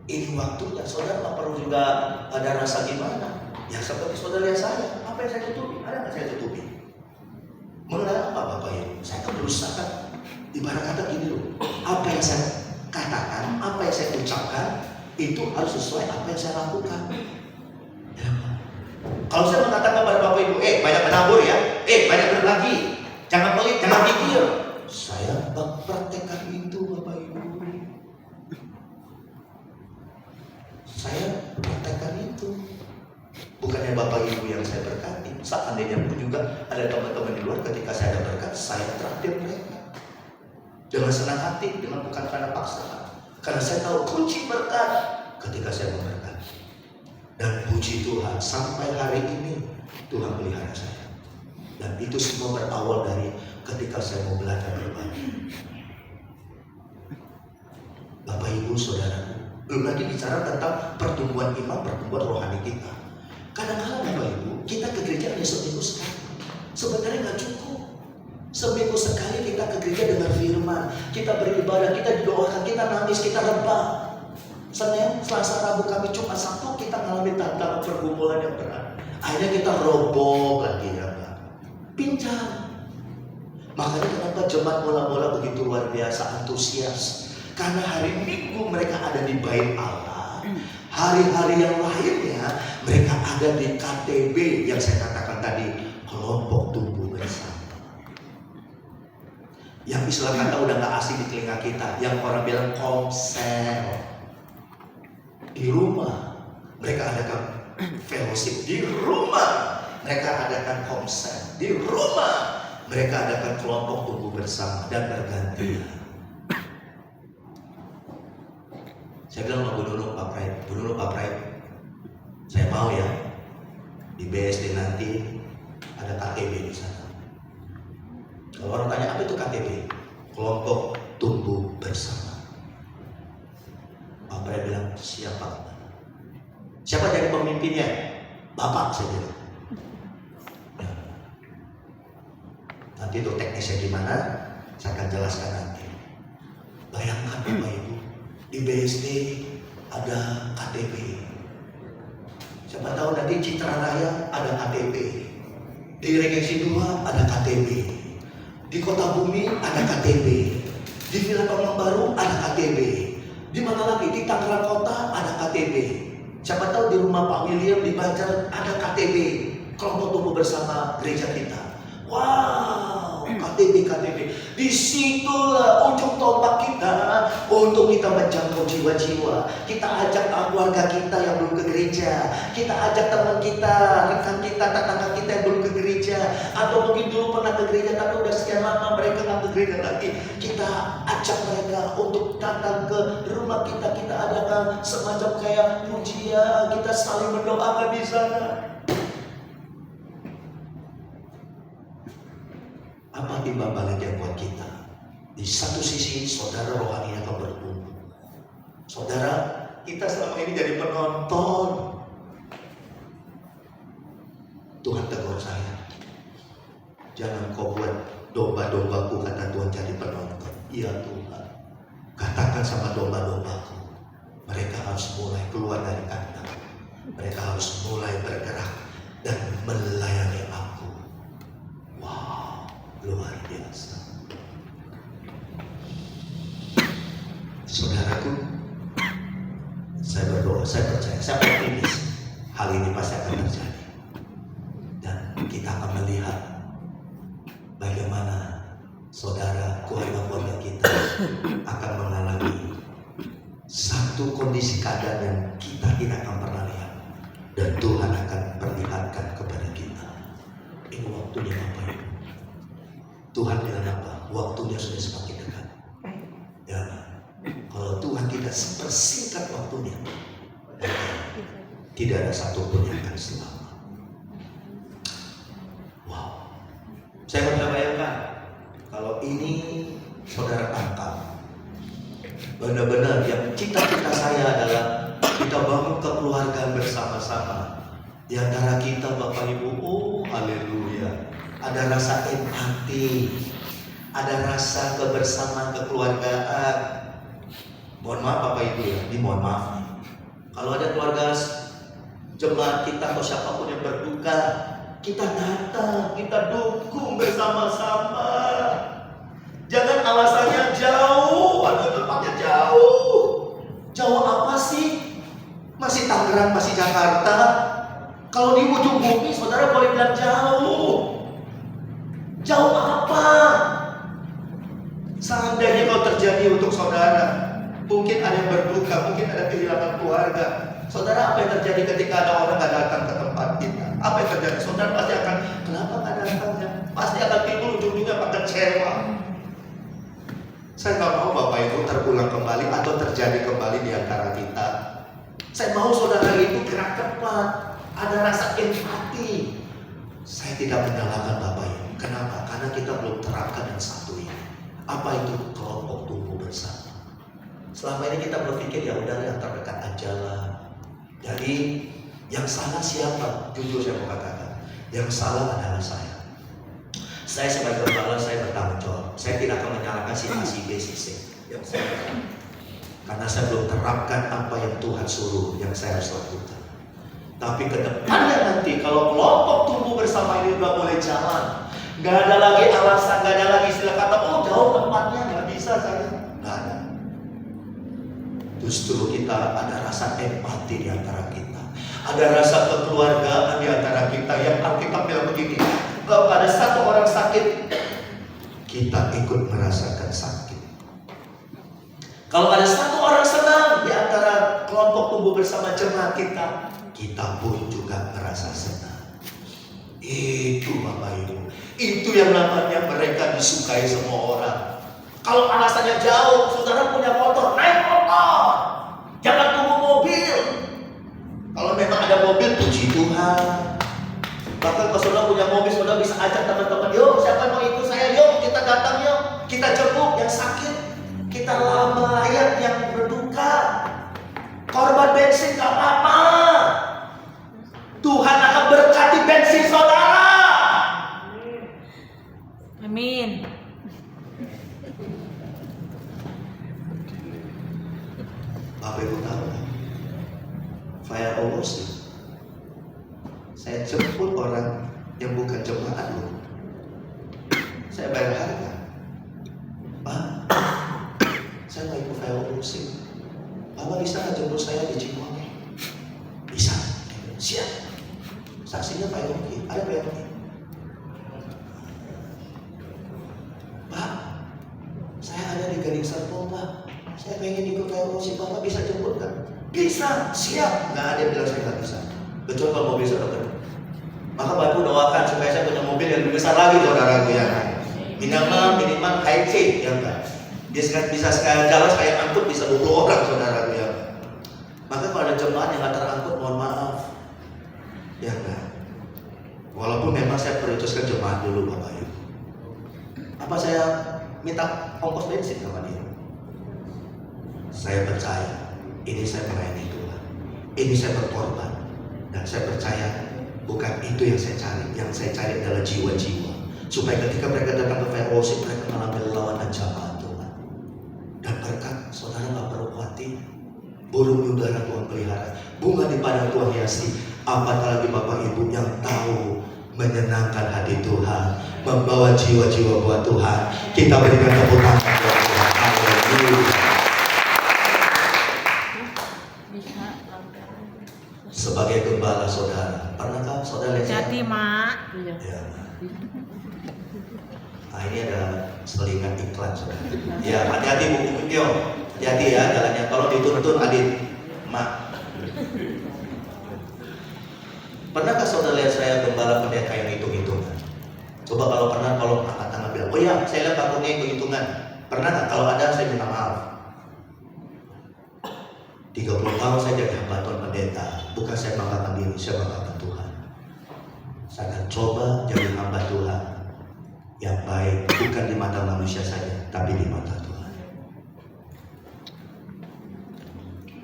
Ini waktunya, saudara nggak perlu juga ada rasa gimana. Ya seperti saudara lihat saya, apa yang saya tutupi? Ada nggak saya tutupi? Mengenai apa Bapak Ibu? Saya akan berusaha. Ibarat kata gini loh, apa yang saya katakan, apa yang saya ucapkan, itu harus sesuai apa yang saya lakukan. Ya. Kalau saya mengatakan kepada Bapak Ibu, banyak menabur ya, banyak berbagi, jangan pelit, jangan pikir. Saya praktekkan itu Bapak Ibu. Saya praktekkan itu. Bukannya Bapak Ibu yang saya berkati. Seandainya pun juga ada teman-teman di luar, ketika saya ada berkat, saya traktir mereka dengan senang hati, dengan bukan karena paksaan. Karena saya tahu kunci berkat ketika saya memberkati. Dan puji Tuhan, sampai hari ini Tuhan pelihara saya. Dan itu semua berawal dari ketika saya mau belajar berbagi. Bapak Ibu saudaraku, belum lagi bicara tentang pertumbuhan iman, pertumbuhan rohani kita. Kadang-kadang Bapak Ibu, kita ke gereja hanya seminggu sekali. Sebenarnya nggak cukup. Seminggu sekali kita ke gereja dengan firman, kita beribadah, kita didoakan, kita nangis, kita rebah. Senin, Selasa, Rabu, Kamis, Jumat, Sabtu kita mengalami tantangan pergumulan yang berat. Akhirnya kita roboh lagi ya Pak. Pincang. Makanya kenapa jemaat bola-bola begitu luar biasa antusias? Karena hari Minggu mereka ada di Bait Allah. Hari-hari yang lainnya mereka ada di KTB yang saya katakan tadi, kelompok tumbuh bersama. Yang istilah kata udah gak asing di telinga kita, yang orang bilang komsel. Di rumah mereka adakan fellowship, di rumah mereka adakan komsel, di rumah mereka adakan kelompok tumbuh bersama dan bergantian. Saya bilang sama Bu Nurul, Pak Prai, saya mau ya di BSD nanti ada KTB di sana. Kalau orang tanya apa itu KTB, kelompok tumbuh bersama. Pak Prai bilang siapa? Siapa jadi pemimpinnya? Bapak, saya bilang. Ya. Nanti untuk teknisnya gimana, saya akan jelaskan nanti. Bayangkan Bapak Ibu, di BSD ada KTB. Siapa tahu nanti Citra Raya ada KTB. Di Regensi 2 ada KTB. Di Kota Bumi ada KTB. Di Villa Tomang Baru ada KTB. Di mana lagi? Di Tangerang Kota ada KTB. Siapa tahu di rumah Pak William di Banjar ada KTB. Kelompok tumbuh bersama gereja kita. Wow, KTB. Disitulah ujung tombak kita untuk kita menjangkau jiwa-jiwa. Kita ajak keluarga kita yang belum ke gereja. Kita ajak teman kita, rekan kita, tetangga kita yang belum ke gereja. Atau mungkin dulu pernah ke gereja tapi udah sekian lama mereka nggak ke gereja lagi. Kita ajak mereka untuk datang ke rumah kita. Kita adakan semacam kayak pujian. Kita saling mendoakan di sana. Apa timbangannya buat kita? Di satu sisi saudara rohani akan bertumbuh. Saudara, kita selama ini jadi penonton. Tuhan tegur saya, jangan kau buat domba-dombaku, kata Tuhan, jadi penonton. Iya Tuhan, katakan sama domba-dombaku, mereka harus mulai keluar dari kandang. Mereka harus mulai bergerak dan melayani aku. Wow, luar biasa. Saudaraku, saya berdoa, saya percaya, saya optimis hal ini pasti akan terjadi. Dan saudara, keluarga-keluarga kita akan mengalami satu kondisi keadaan yang kita tidak akan pernah lihat, dan Tuhan akan perlihatkan kepada kita. Ini waktunya Bapak Ibu. Tuhan bilang apa? Waktunya sudah semakin dekat. Ya, kalau Tuhan tidak persingkat waktunya, tidak ada satupun yang akan selamat. Wow, saya bisa bayangkan kalau ini saudara tangkap, benar-benar yang cita-cita saya adalah kita bangun kekeluargaan bersama-sama. Di antara kita Bapak Ibu, oh haleluya, ada rasa empati, ada rasa kebersamaan kekeluargaan. Mohon maaf Bapak Ibu ya, ini mohon maaf. Kalau ada keluarga jemaat kita atau siapapun yang berduka, kita datang, kita dukung bersama-sama. Jangan alasannya jauh, aduh tempatnya jauh. Jauh apa sih? Masih Tangerang, masih Jakarta. Kalau di ujung bumi, saudara boleh bilang jauh. Jauh apa? Seandainya kalau terjadi untuk saudara, mungkin ada yang berduka, mungkin ada kehilangan keluarga. Saudara, apa yang terjadi ketika ada orang gak datang ke tempat kita? Apa yang terjadi? Saudara pasti akan, kenapa gak datang ya? Pasti akan timbul ujung-ujungnya akan kecewa. Saya gak mau Bapak Ibu terulang kembali atau terjadi kembali di antara kita. Saya mau saudara itu gerak cepat, ada rasa empati. Saya tidak menyalahkan Bapak Ibu. Kenapa? Karena kita belum terapkan yang satu ini. Apa itu kelompok tumbuh bersama? Selama ini kita berpikir ya udah yang terdekat aja lah. Jadi yang salah siapa? Jujur saya mau katakan, yang salah adalah saya. Saya sebagai gembala, saya bertanggung jawab. Saya tidak akan menyalahkan si A, si B, si C. Yang saya karena saya belum terapkan apa yang Tuhan suruh, yang saya harus lakukan. Tapi ke depannya nanti, kalau kelompok tumbuh bersama ini udah boleh jalan, nggak ada lagi alasan, nggak ada lagi istilah kata, oh jauh tempatnya, nggak bisa saya. Nggak ada. Justru kita ada rasa empati di antara kita, ada rasa kekeluargaan di antara kita. Yang Alkitab bilang begini, kalau ada satu orang sakit, kita ikut merasakan sakit. Kalau ada satu orang senang di antara kelompok tumbuh bersama jemaat kita, kita pun juga merasa senang. Itu Bapak Ibu, itu yang namanya mereka disukai semua orang. Kalau alasannya jauh, saudara punya motor, naik motor, jangan tunggu mobil. Kalau memang ada mobil, puji Tuhan. Bahkan kalau saudara punya mobil, saudara bisa ajak teman-teman, yuk siapa mau ikut saya, yuk kita datang, yuk kita jemput yang sakit, kita layan yang berduka. Korban bensin gak apa-apa, Tuhan akan berkati bensin saudara. Amin. Bapak Ibu tahu kan? Fire Augustin, saya jemput orang yang bukan jemaat loh. Saya bayar harga. Pak, saya mau ikut Fire Augustin. Bapak bisa nggak jemput saya di Cikoneng? Bisa. Siap. Saksinya Pak Yogi, ada Pak Yogi. Pak, saya ada di Gading Serpong Pak. Saya pengen ikut Fire Augustin, Bapak bisa jemput kan? Bisa, siap. Nggak ada yang bilang saya nggak bisa. Kecuali kalau mobil saya udah. Maka Bapak doakan supaya saya punya mobil yang lebih besar lagi, saudaraku ya. Minimal high-tech ya kan. Dia bisa sekali jalan saya angkut bisa 20 orang, saudaraku ya. Maka kalau ada jemaat yang nggak terangkut, mohon maaf. Ya kan. Walaupun memang saya prioritaskan jemaat dulu Bapak Ibu. Apa saya minta ongkos bensin sama dia? Saya percaya ini saya melayani Tuhan, ini saya berkorban, dan saya percaya bukan itu yang saya cari. Yang saya cari adalah jiwa-jiwa, supaya ketika mereka datang ke Fire Worship, mereka mengalami lawan dan jamaah Tuhan. Dan berkat saudara nggak perlu khawatir. Burung di udara Tuhan pelihara, bunga di padang Tuhan hiasi. Apatah lagi Bapak Ibu yang tahu menyenangkan hati Tuhan, membawa jiwa-jiwa buat Tuhan. Kita berikan tepuk tangan buat Tuhan. Haleluya. Sebagai gembala saudara, pernahkah saudara lihat? Jadi mak. Ya. Nah, ini adalah selingan iklan saudara. Ya hati-hati Bu Mungkyo, hati-hati ya jalannya, tolong dituntun Adit, Mak. Pernahkah saudara lihat saya gembala pendeta yang hitung-hitungan? Coba kalau pernah, kalau angkat tangan bilang, oh ya saya lihat pakurnya hitung-hitungan. Pernah nggak? Kalau ada saya minta maaf. 30 tahun saya jadi hamba Tuhan pendeta, bukan saya banggakan diri, saya banggakan Tuhan. Saya akan coba jadi hamba Tuhan yang baik, bukan di mata manusia saja, tapi di mata Tuhan.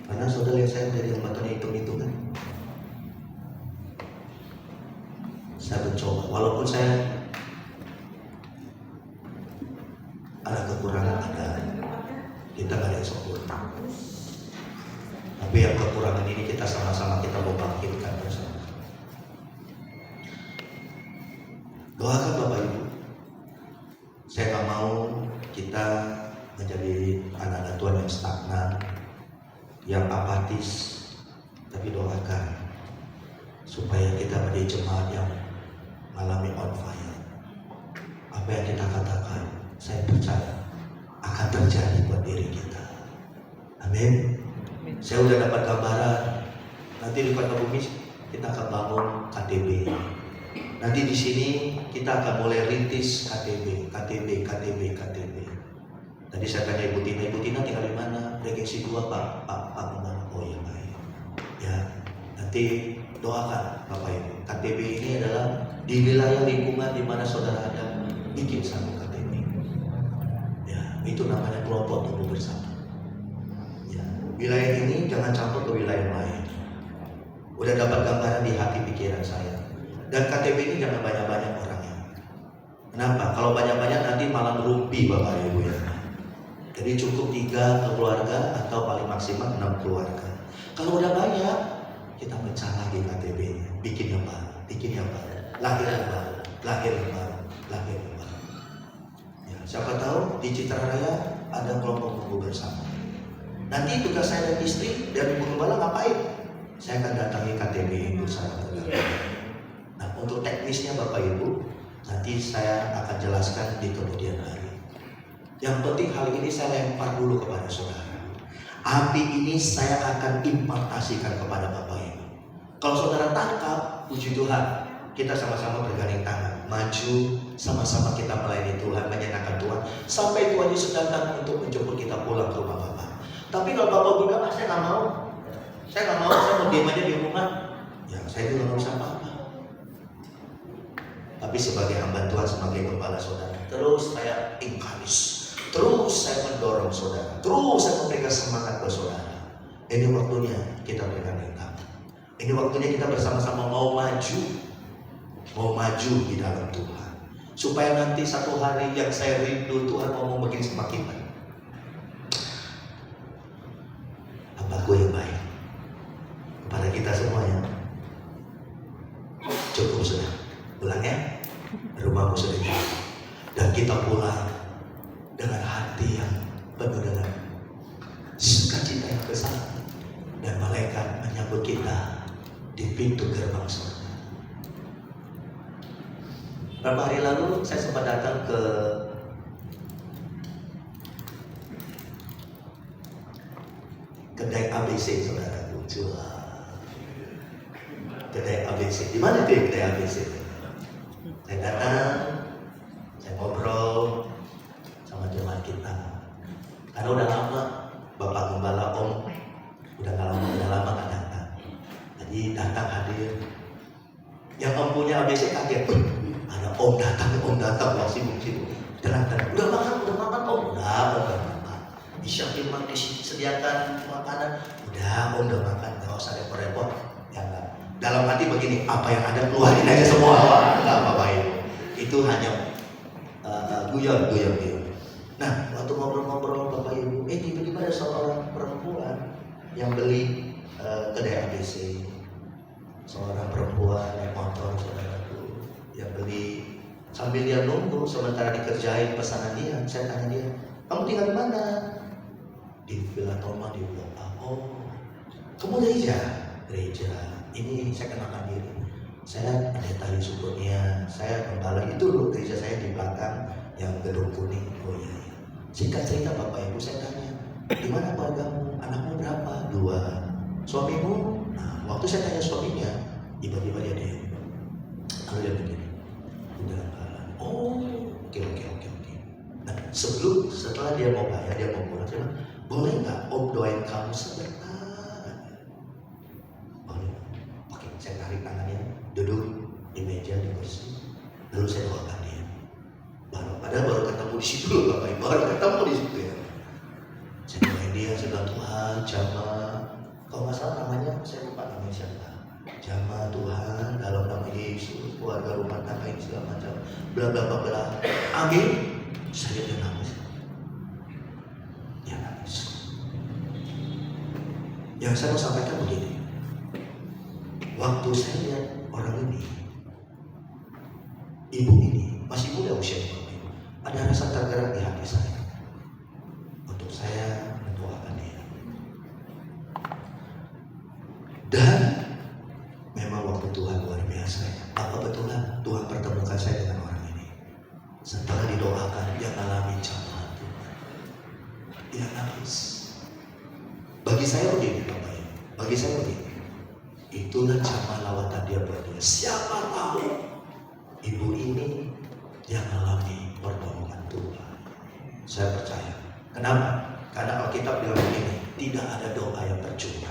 Karena saudara lihat saya dari hamba Tuhan hitung-hitungan. Saya mencoba, walaupun saya ada kekurangan, kita gak ada yang sempurna. Tapi yang kekurangan ini kita sama-sama kita mau bangkitkan bersama. Doakan Bapak Ibu. Saya gak mau kita menjadi anak-anak Tuhan yang stagnan, yang apatis. Tapi doakan supaya kita menjadi jemaat yang mengalami on fire. Apa yang kita katakan, saya percaya akan terjadi buat diri kita. Amin. Saya udah dapat gambaran. Nanti di Kota Bumi kita akan bangun KTB. Nanti di sini kita akan mulai rintis KTB. Tadi saya tanya Ibu Tina tinggal di mana? Regensi 2 Pak Gembala. Oh ya baik. Ya, nanti doakan Bapak Ibu. KTB ini adalah di wilayah lingkungan di mana saudara ada, bikin satu KTB. Ya, itu namanya kelompok tumbuh bersama. Wilayah ini jangan campur ke wilayah lain. Udah dapat gambaran di hati pikiran saya. Dan KTB ini jangan banyak-banyak orangnya. Kenapa? Kalau banyak-banyak nanti malah merumpi Bapak Ibu ya. Jadi cukup 3 keluarga atau paling maksimal 6 keluarga. Kalau udah banyak, kita pecah lagi KTB-nya. Bikin yang baru. Lahir yang baru. Ya, siapa tahu di Citra Raya ada kelompok tumbuh bersama. Nanti tugas saya dan istri dan Ibu Gembala ngapain? Saya akan datangi KTB bersama dengan. Nah, untuk teknisnya Bapak Ibu, nanti saya akan jelaskan di kemudian hari. Yang penting hal ini saya lempar dulu kepada saudara. Api ini saya akan impartasikan kepada Bapak Ibu. Kalau saudara tangkap, puji Tuhan, kita sama-sama bergandeng tangan, maju, sama-sama kita melayani Tuhan, menyenangkan Tuhan, sampai Tuhan Yesus datang untuk menjemput kita pulang ke rumah Bapak. Tapi kalau Bapak bilang, saya nggak mau, saya mau diam aja di rumah, ya saya juga nggak bisa apa-apa. Tapi sebagai hamba Tuhan, sebagai gembala saudara, terus saya encourage, terus saya mendorong saudara, terus saya memberikan semangat buat saudara. Ini waktunya kita bergandeng tangan. Ini waktunya kita bersama-sama mau maju di dalam Tuhan. Supaya nanti satu hari yang saya rindu Tuhan ngomong begini semakin baik. Hambaku yang baik kepada kita semuanya. Cukup sudah, pulang ya. Rumahmu sudah jadi. Dan kita pulang dengan hati yang penuh dengan sukacita yang besar. Dan malaikat menyambut kita di pintu gerbang surga. Beberapa hari lalu saya sempat datang ke kedai ABC, saudaraku. Kedai ABC. Di mana tuh kedai ABC? Saya datang, saya ngobrol sama jemaat kita. Karena udah lama Bapak Gembala Om udah lama nggak datang. Jadi datang hadir. Yang Om punya ABC kaget. Ada Om datang, wah sibuk. Tenang. Udah makan Om. Udah makan. Disiapin disediakan makanan. Udah makan, nggak usah repot-repot. Ya enggak. Dalam hati begini, apa yang ada keluarin aja semua. Enggak apa-apa itu. Itu hanya guyon. Nah, waktu ngobrol-ngobrol Bapak Ibu, tiba-tiba ada seorang perempuan yang beli kedai ABC. Seorang perempuan naik motor, saudaraku, yang beli sambil dia nunggu sementara dikerjain pesanan dia. Saya tanya dia, kamu tinggal di mana? Di Villa Toma di Blok A. Oh, kamu gereja? Ini saya kenalkan diri. Saya pendeta Yesus Kurnia. Saya gembala itu loh, gereja saya di belakang yang gedung kuning. Singkat cerita Bapak Ibu, saya tanya, gimana keluargamu? Anakmu berapa? 2. Suamimu? Nah, waktu saya tanya suaminya, tiba-tiba dia diam. Lalu dia begini, udah, oh, oke. Nah, setelah dia mau bayar, dia mau pulang, saya bilang, boleh nggak Om doain kamu sebentar? Boleh. Oke, saya tarik tangannya, duduk di meja, di kursi, lalu saya doakan dia. Padahal baru ketemu di situ loh Bapak Ibu, baru ketemu di situ ya. Saya doain dia, saya bilang, Tuhan, Jamaah, kalau nggak salah namanya, saya lupa namanya siapa. Jamaah Tuhan, dalam nama Yesus, keluarga rumah tangga ini segala macam, bla bla bla bla. Amin. Saya dia nangis. Dia nangis. Yang saya mau sampaikan begini, waktu saya lihat orang ini, ibu ini masih muda usianya, ada rasa tergerak di hati saya untuk saya mendoakan dia. Dan memang waktu Tuhan luar biasa. Apa betulan Tuhan pertemukan saya dengan orang ini? Setelah didoakan, dia alami jamaah Tuhan. Dia nangis. Bagi saya begini Bapak Ibu, bagi saya begini, itulah jamaah lawatan dia berdua. Siapa tahu ibu ini yang alami pertolongan Tuhan. Saya percaya. Kenapa? Karena Alkitab bilang begini, tidak ada doa yang percuma,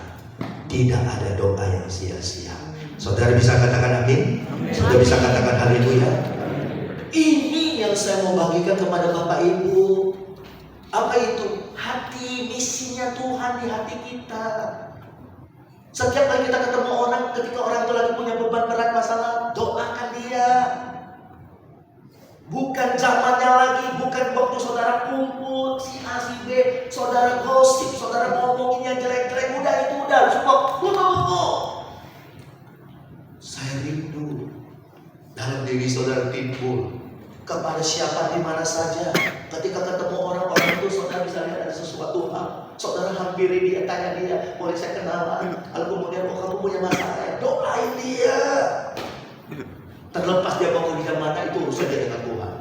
tidak ada doa yang sia-sia. Saudara bisa katakan amin? Saudara bisa katakan haleluya? Ini yang saya mau bagikan kepada Bapak Ibu. Apa itu? Hati, misinya Tuhan di hati kita. Setiap kali kita ketemu orang, ketika orang itu lagi punya beban berat masalah, doakan dia. Bukan zamannya lagi, bukan waktu saudara kumpul si A si B, saudara gosip, saudara ngomongin yang jelek-jelek, udah itu udah cukup. Saya rindu dalam diri saudara timbul kepada siapa di mana saja. Ketika ketemu orang-orang itu, saudara bisa lihat ada sesuatu hal. Saudara hampiri dia, tanya dia, boleh saya kenalan? Lalu kemudian, oh kamu punya masalah ya, doain dia. Terlepas dia mau kerja mana, itu urusan dia dengan Tuhan.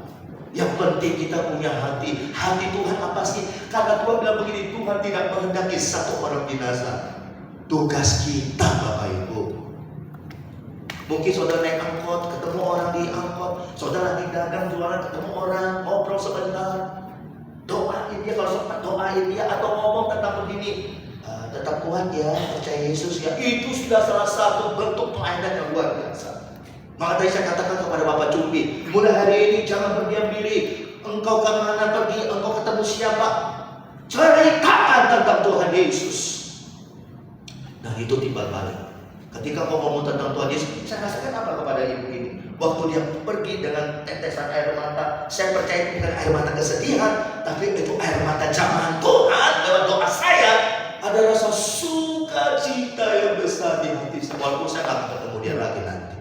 Yang penting kita punya hati. Hati Tuhan apa sih? Karena Tuhan bilang begini, Tuhan tidak menghendaki satu orang binasa. Tugas kita Bapak Ibu. Mungkin saudara naik angkot, ketemu orang di angkot, saudara lagi dagang jualan, ketemu orang, ngobrol sebentar, doain dia, kalau sempat doain dia, atau ngomong tentang begini, tetap Tuhan ya, percaya Yesus ya. Itu sudah salah satu bentuk pelayanan yang luar biasa. Maka tadi saya katakan kepada Bapak Cumbi, mulai hari ini jangan berdiam diri. Engkau kemana pergi, engkau ketemu siapa, ceritakan tentang Tuhan Yesus. Dan itu timbal balik. Ketika kau ngomong tentang Tuhan Yesus, saya rasakan apa kepada ibu ini? Waktu dia pergi dengan tetesan air mata, saya percaya itu bukan air mata kesedihan, tapi itu air mata jamaah Tuhan. Lewat doa saya, ada rasa sukacita yang besar di hati. Walaupun saya akan ketemu dia lagi nanti.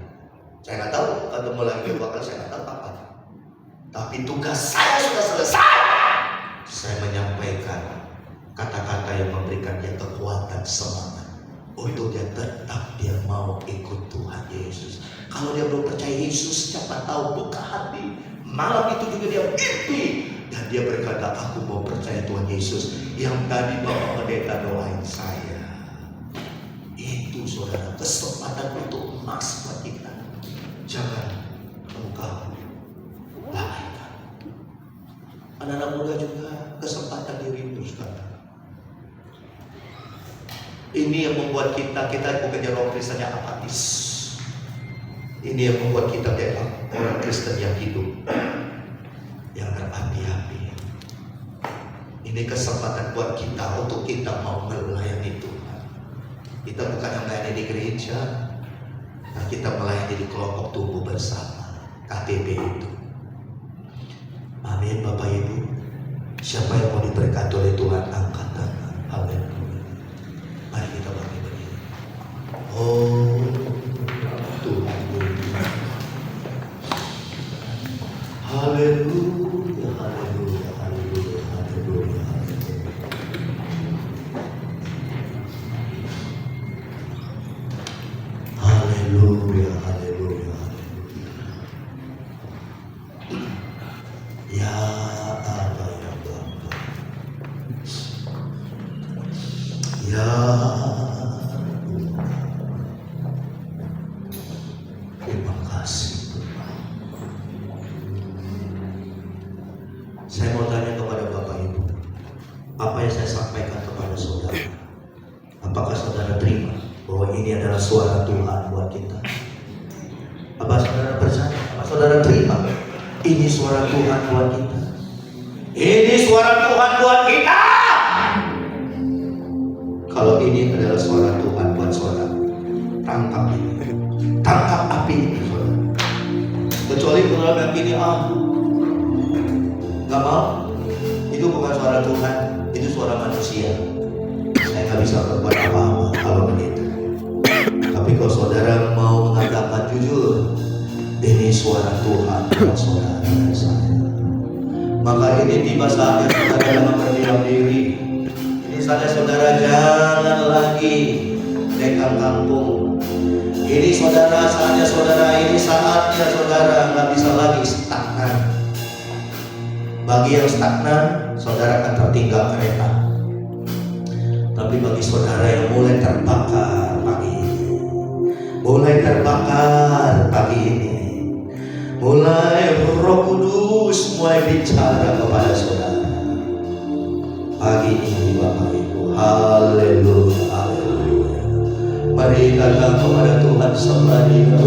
Saya nggak tahu ketemu lagi dua kali, saya nggak tahu kapan. Tapi tugas saya sudah selesai. Saya menyampaikan kata-kata yang memberikan dia kekuatan, semangat untuk dia tetap dia mau ikut Tuhan Yesus. Kalau dia belum percaya Yesus, siapa tahu buka hati. Malam itu juga dia mimpi dan dia berkata, aku mau percaya Tuhan Yesus yang tadi Bapak Pendeta doain saya. Itu saudara, kesempatan untuk emas buat kita. Jangan engkau lalaikan. Anak-anak muda juga kesempatan dirindu sekarang. Ini yang membuat kita bukannya orang Kristen yang apatis. Ini yang membuat kita adalah orang Kristen yang hidup, yang berapi-api. Ini kesempatan buat kita untuk kita mau melayani Tuhan. Kita bukan yang melayani di gereja, nah kita melayani di kelompok tubuh bersama, KTB itu. Amin Bapak Ibu. Siapa yang mau diberkati oleh Tuhan, angkat tangan. Haleluya. Mari kita berdiri. Oh Tuhan, haleluya, haleluya, haleluya, haleluya, haleluya, haleluya. Ya Abba, ya Bapa. Saya mau tanya kepada Bapak Ibu, apa yang saya sampaikan kepada saudara, apakah saudara terima bahwa ini adalah suara Tuhan buat kita? Apa saudara percaya? Apa saudara terima ini suara Tuhan buat kita? Ini suara Tuhan buat kita. Kalau ini adalah suara Tuhan buat saudara, tangkap ini, tangkap api ini, saudara. Kecuali saudara bilang gini, nggak mau, itu bukan suara Tuhan, itu suara manusia. Saya nggak bisa berbuat apa-apa kalau begitu. Tapi kalau saudara mau mengatakan jujur, ini suara Tuhan buat saudara dan saya, maka ini tiba saatnya saudara jangan berdiam diri. Ini saatnya saudara jangan lagi dekam kampung. Ini saudara saatnya saudara, ini saatnya saudara nggak bisa lagi stagnan. Bagi yang stagnan, saudara akan tertinggal kereta. Tapi bagi saudara yang mulai terbakar pagi ini, mulai terbakar pagi ini, mulai Roh Kudus mulai bicara kepada saudara pagi ini, Bapak Ibu. Haleluya, haleluya. Mari datang kepada Tuhan sembari.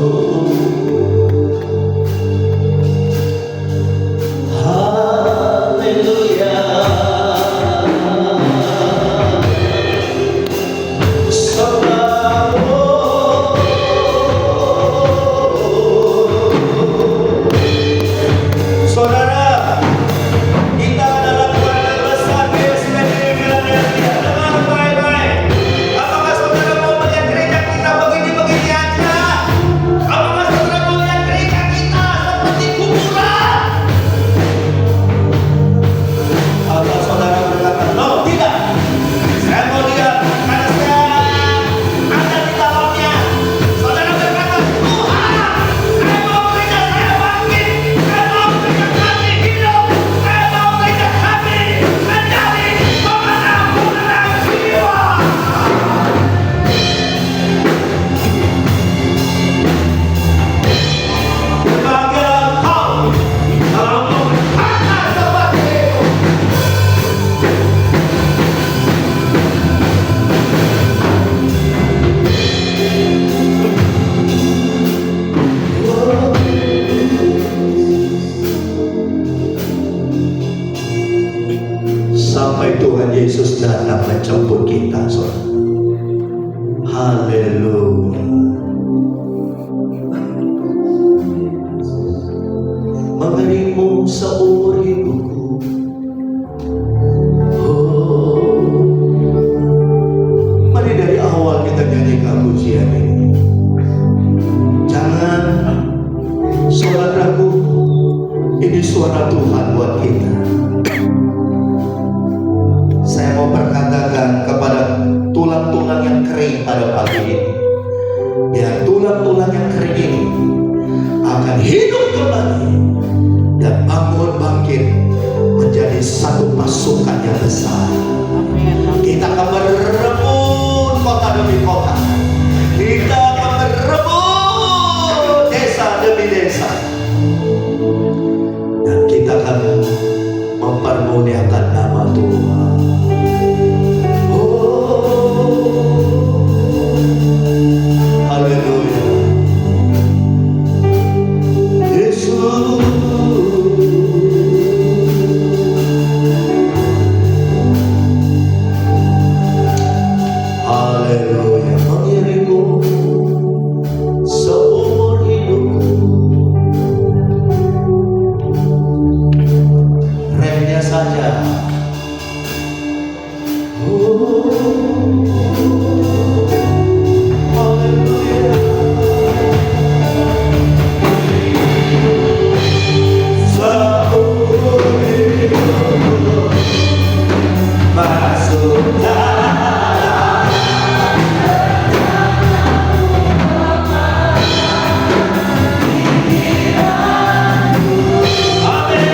Haleluya. Saudara, kita adalah keluarga besar GSPD Philadelphia. Dengar baik-baik. Apakah saudara mau melihat gereja kita begini-begini aja? Apakah saudara mau melihat gereja kita seperti kuburan? Atau saudara berkata, no, tidak. Saya mau lihat karena saya ada di dalamnya. Saudara berkata, Tuhan, saya mau gereja saya bangkit. Saya mau gereja kami hidup. Saya mau gereja kami menjadi pemenang-pemenang jiwa. Berbahagia kau kalau mau berkata seperti itu. Sampai Tuhan Yesus datang menjemput kita, saudara. Haleluya. Mengerimu seumur hidupku. Oh, mari dari awal kita nyanyikan pujian ini. Jangan, saudaraku, ini suara Tuhan buat kita. Saya mau berkatakan kepada tulang-tulang yang kering pada pagi ini, biar tulang-tulang yang kering ini akan hidup kembali dan bangun bangkit menjadi satu pasukan yang besar. Kita akan merebut kota demi kota. Kita akan merebut desa demi desa. Dan kita akan mempermuliakan nama Tuhan. Haleluya. Yesus. Haleluya. Mengiringmu seumur hidupku. Remnya saja. Haleluya. Seumur hidupku masuk dalam pikiranku. Amin.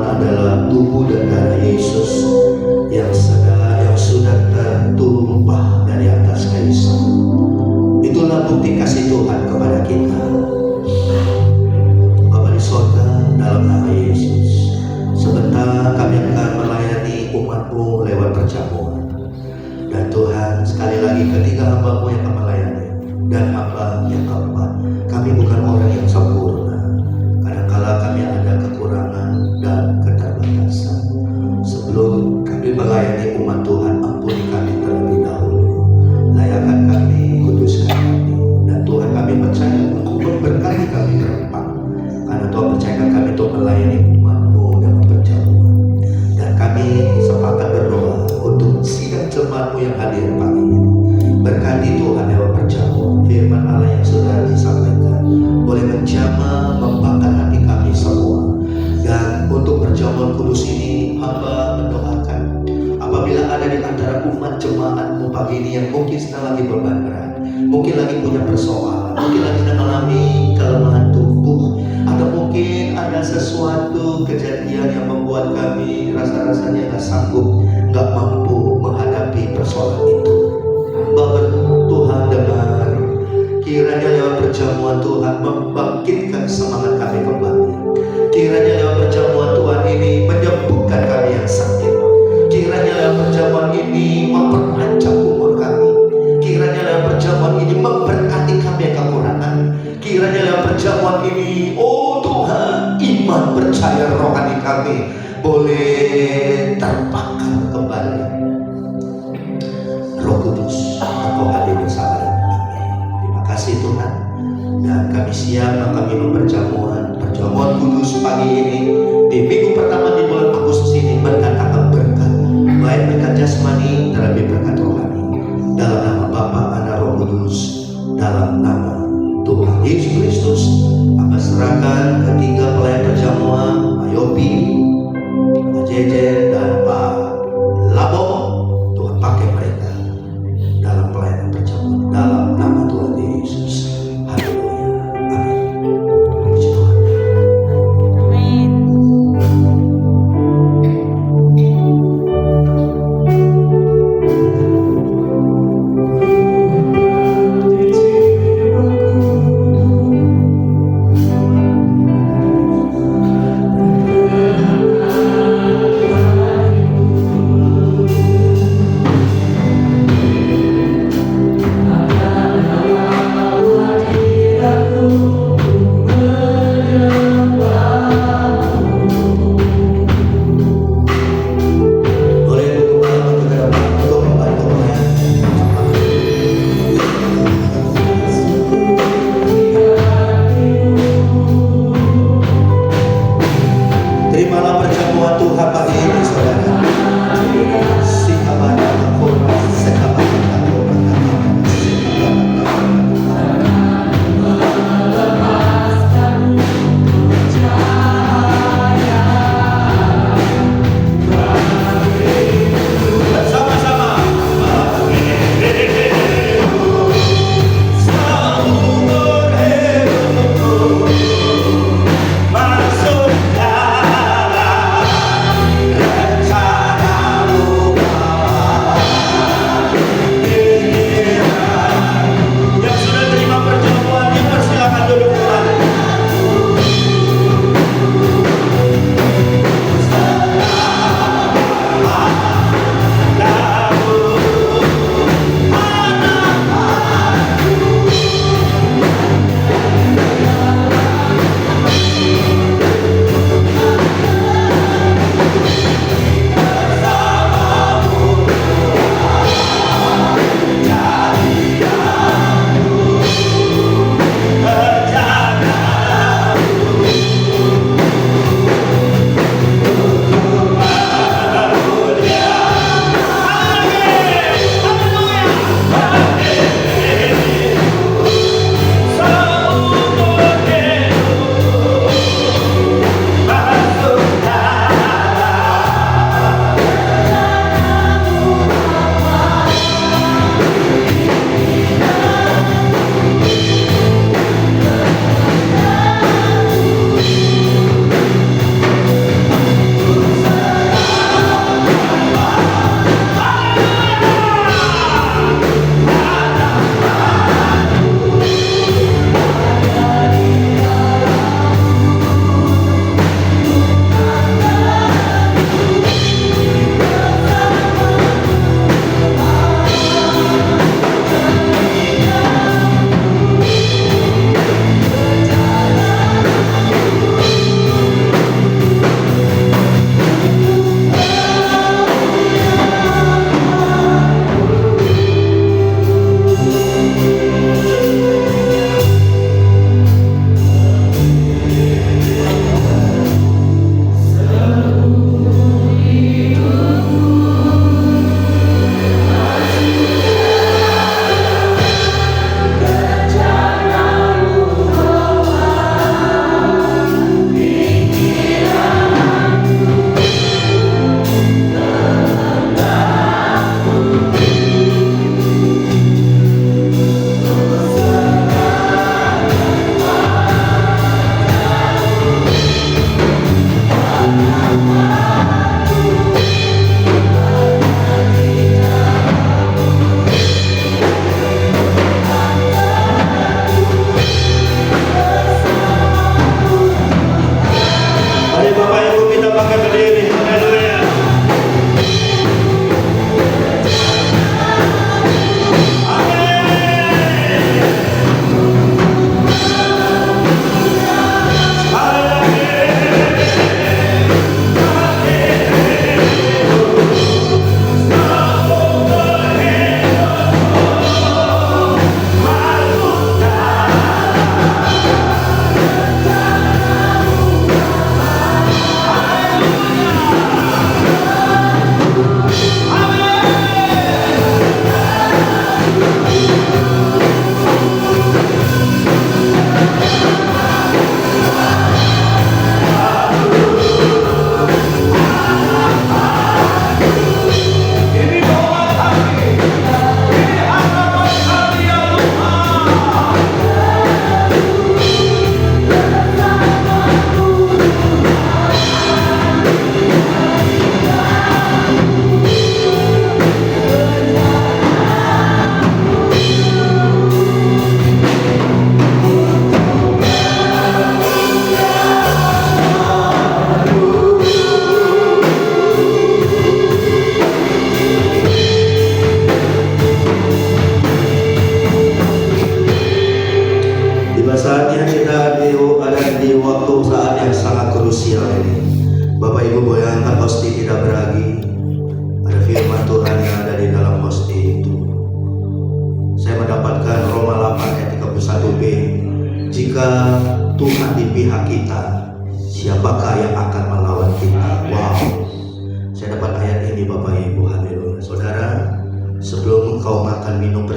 perjamuan adalah tubuh dan darah Yesus yang sudah tertumpah dari atas kayu salib. Itulah bukti kasih Tuhan kepada kita. Bapa di sorga, dalam nama Yesus, sebentar kami akan melayani umat-Mu lewat perjamuan. Dan Tuhan, sekali lagi ketiga hamba-Mu yang akan melayani dan hamba yang keempat, kami bukan orang yang sempurna. Kadang-kala kami ada kekurangan dan keterbatasan. Sebelum kami melayani umat Tuhan, ampuni kami terlebih dahulu. Layakan kami, kuduskan kami. Dan Tuhan, kami percaya Engkau memberkati kami ke depan. Karena Tuhan percayakan kami untuk melayani umat-Mu dalam perjamuan. Dan kami sepakat berdoa untuk sidang jemaat-Mu yang hadir pagi ini. Berkati Tuhan lewat perjamuan. Firman Allah yang sudah disampaikan boleh menjamah, membakar hati kami semua. Dan untuk perjamuan kudus ini, hamba mendoakan apabila ada di antara umat jemaat-Mu pagi ini yang mungkin sedang lagi beban berat, mungkin lagi punya persoalan, mungkin lagi mengalami kelemahan tubuh, atau mungkin ada sesuatu kejadian yang membuat kami rasanya gak sanggup, gak mampu menghadapi persoalan itu. Hamba Tuhan dengar, kiranya lewat perjamuan Tuhan membangkitkan semangat kami kembali. Kiranya lewat perjamuan Tuhan ini menyembuhkan kami yang sakit. Kiranya lewat perjamuan ini memperpanjang umur kami. Kiranya lewat perjamuan ini memberkati kami yang kekurangan. Kiranya lewat perjamuan ini, oh Tuhan, iman percaya rohani kami boleh terbakar kembali. Roh Kudus, Engkau hadir bersama dengan kami. Terima kasih Tuhan. Dan kami siap kami memperjamuan perjamuan kudus pagi ini di minggu pertama di bulan Agustus ini, mendatangkan berkat, baik berkat jasmani terlebih berkat rohani. Dalam nama Bapa, Anak, Roh Kudus, dalam nama Tuhan Yesus Kristus, kami serahkan ketiga pelayan perjamuan, Pak Yopi, Pak Jejen, dan Pak Labo. Tuhan pakai mereka dalam pelayanan perjamuan dalam nama Tuhan Yesus. Haleluya. Amin. Puji Tuhan. Amin. Terimalah perjamuan Tuhan pagi ini, saudara. Sikabana takura, sekabana takura, bersama-sama. Masuk dalam rencana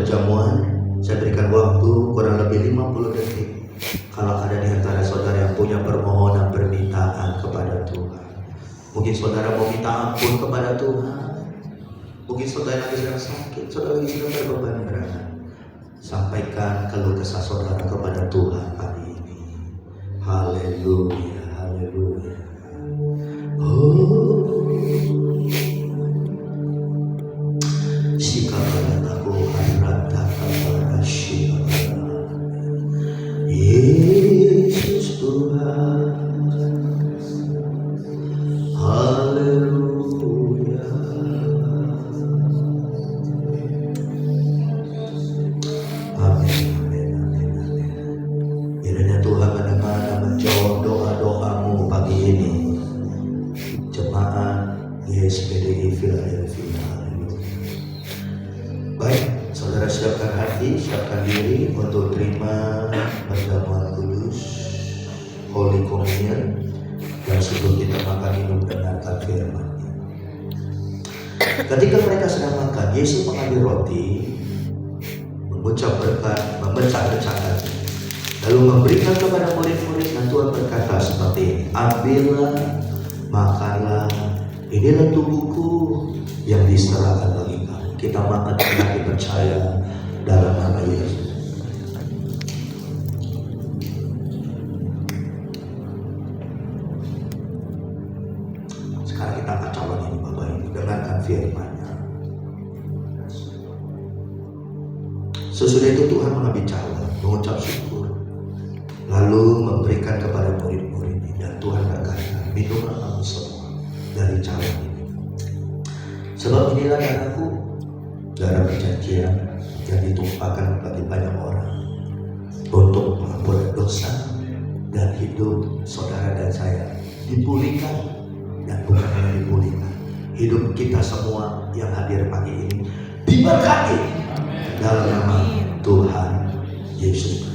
perjamuan, saya berikan waktu kurang lebih 50 detik. Kalau ada di antara saudara yang punya permohonan permintaan kepada Tuhan, mungkin saudara mau minta ampun kepada Tuhan, mungkin saudara lagi sedang sakit, saudara lagi sedang berbeban berat, sampaikan keluh kesah saudara kepada Tuhan hari ini. Haleluya, haleluya. Oh, Sikapalataku harata kapara sikapala. Yesus Tuhan, haleluya. Amin, amin, amin, amin. Kiranya Tuhan mendengar dan menjawab doa-doamu pagi ini. Jemaat GSPDI Philadelphia. Baik, saudara siapkan hati, siapkan diri untuk terima perjamuan kudus, Holy Communion, dan sebelum kita makan minum dengarkan firman. Ketika mereka sedang makan, Yesus mengambil roti, mengucap berkat, memecah-pecahkan, lalu memberikan kepada murid-murid, dan Tuhan berkata seperti ini, ambillah, makanlah, inilah tubuhku yang diserahkan bagi kamu. Kita makan dengan dipercaya dalam nama Yesus. Sekarang kita akan calon ini Bapak Ibu, dengarkan firman-Nya. Sesudah itu Tuhan mengambil cawan, mengucap syukur, lalu memberikan kepada murid-muridnya, dan Tuhan berkata, minumlah kamu semua dari cawan ini, sebab inilah darahku, darah perjanjian yang ditumpahkan bagi banyak orang untuk pengampunan dosa, dan hidup saudara dan saya dipulihkan, dan bukan hanya dipulihkan, hidup kita semua yang hadir pagi ini diberkati dalam nama Tuhan Yesus.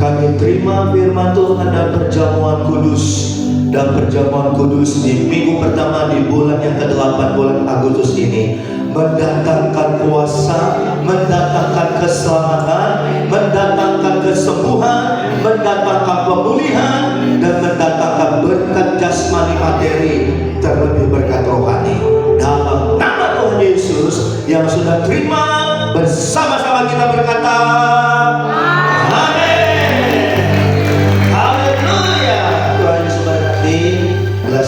kami terima firman Tuhan dan perjamuan kudus. Dan perjamuan kudus di minggu pertama di bulan yang ke-8 bulan Agustus ini mendatangkan kuasa, mendatangkan keselamatan, mendatangkan kesembuhan, mendatangkan pemulihan, dan mendatangkan berkat jasmani materi, terlebih berkat rohani. Dalam nama Tuhan Yesus yang sudah terima, bersama-sama kita berkata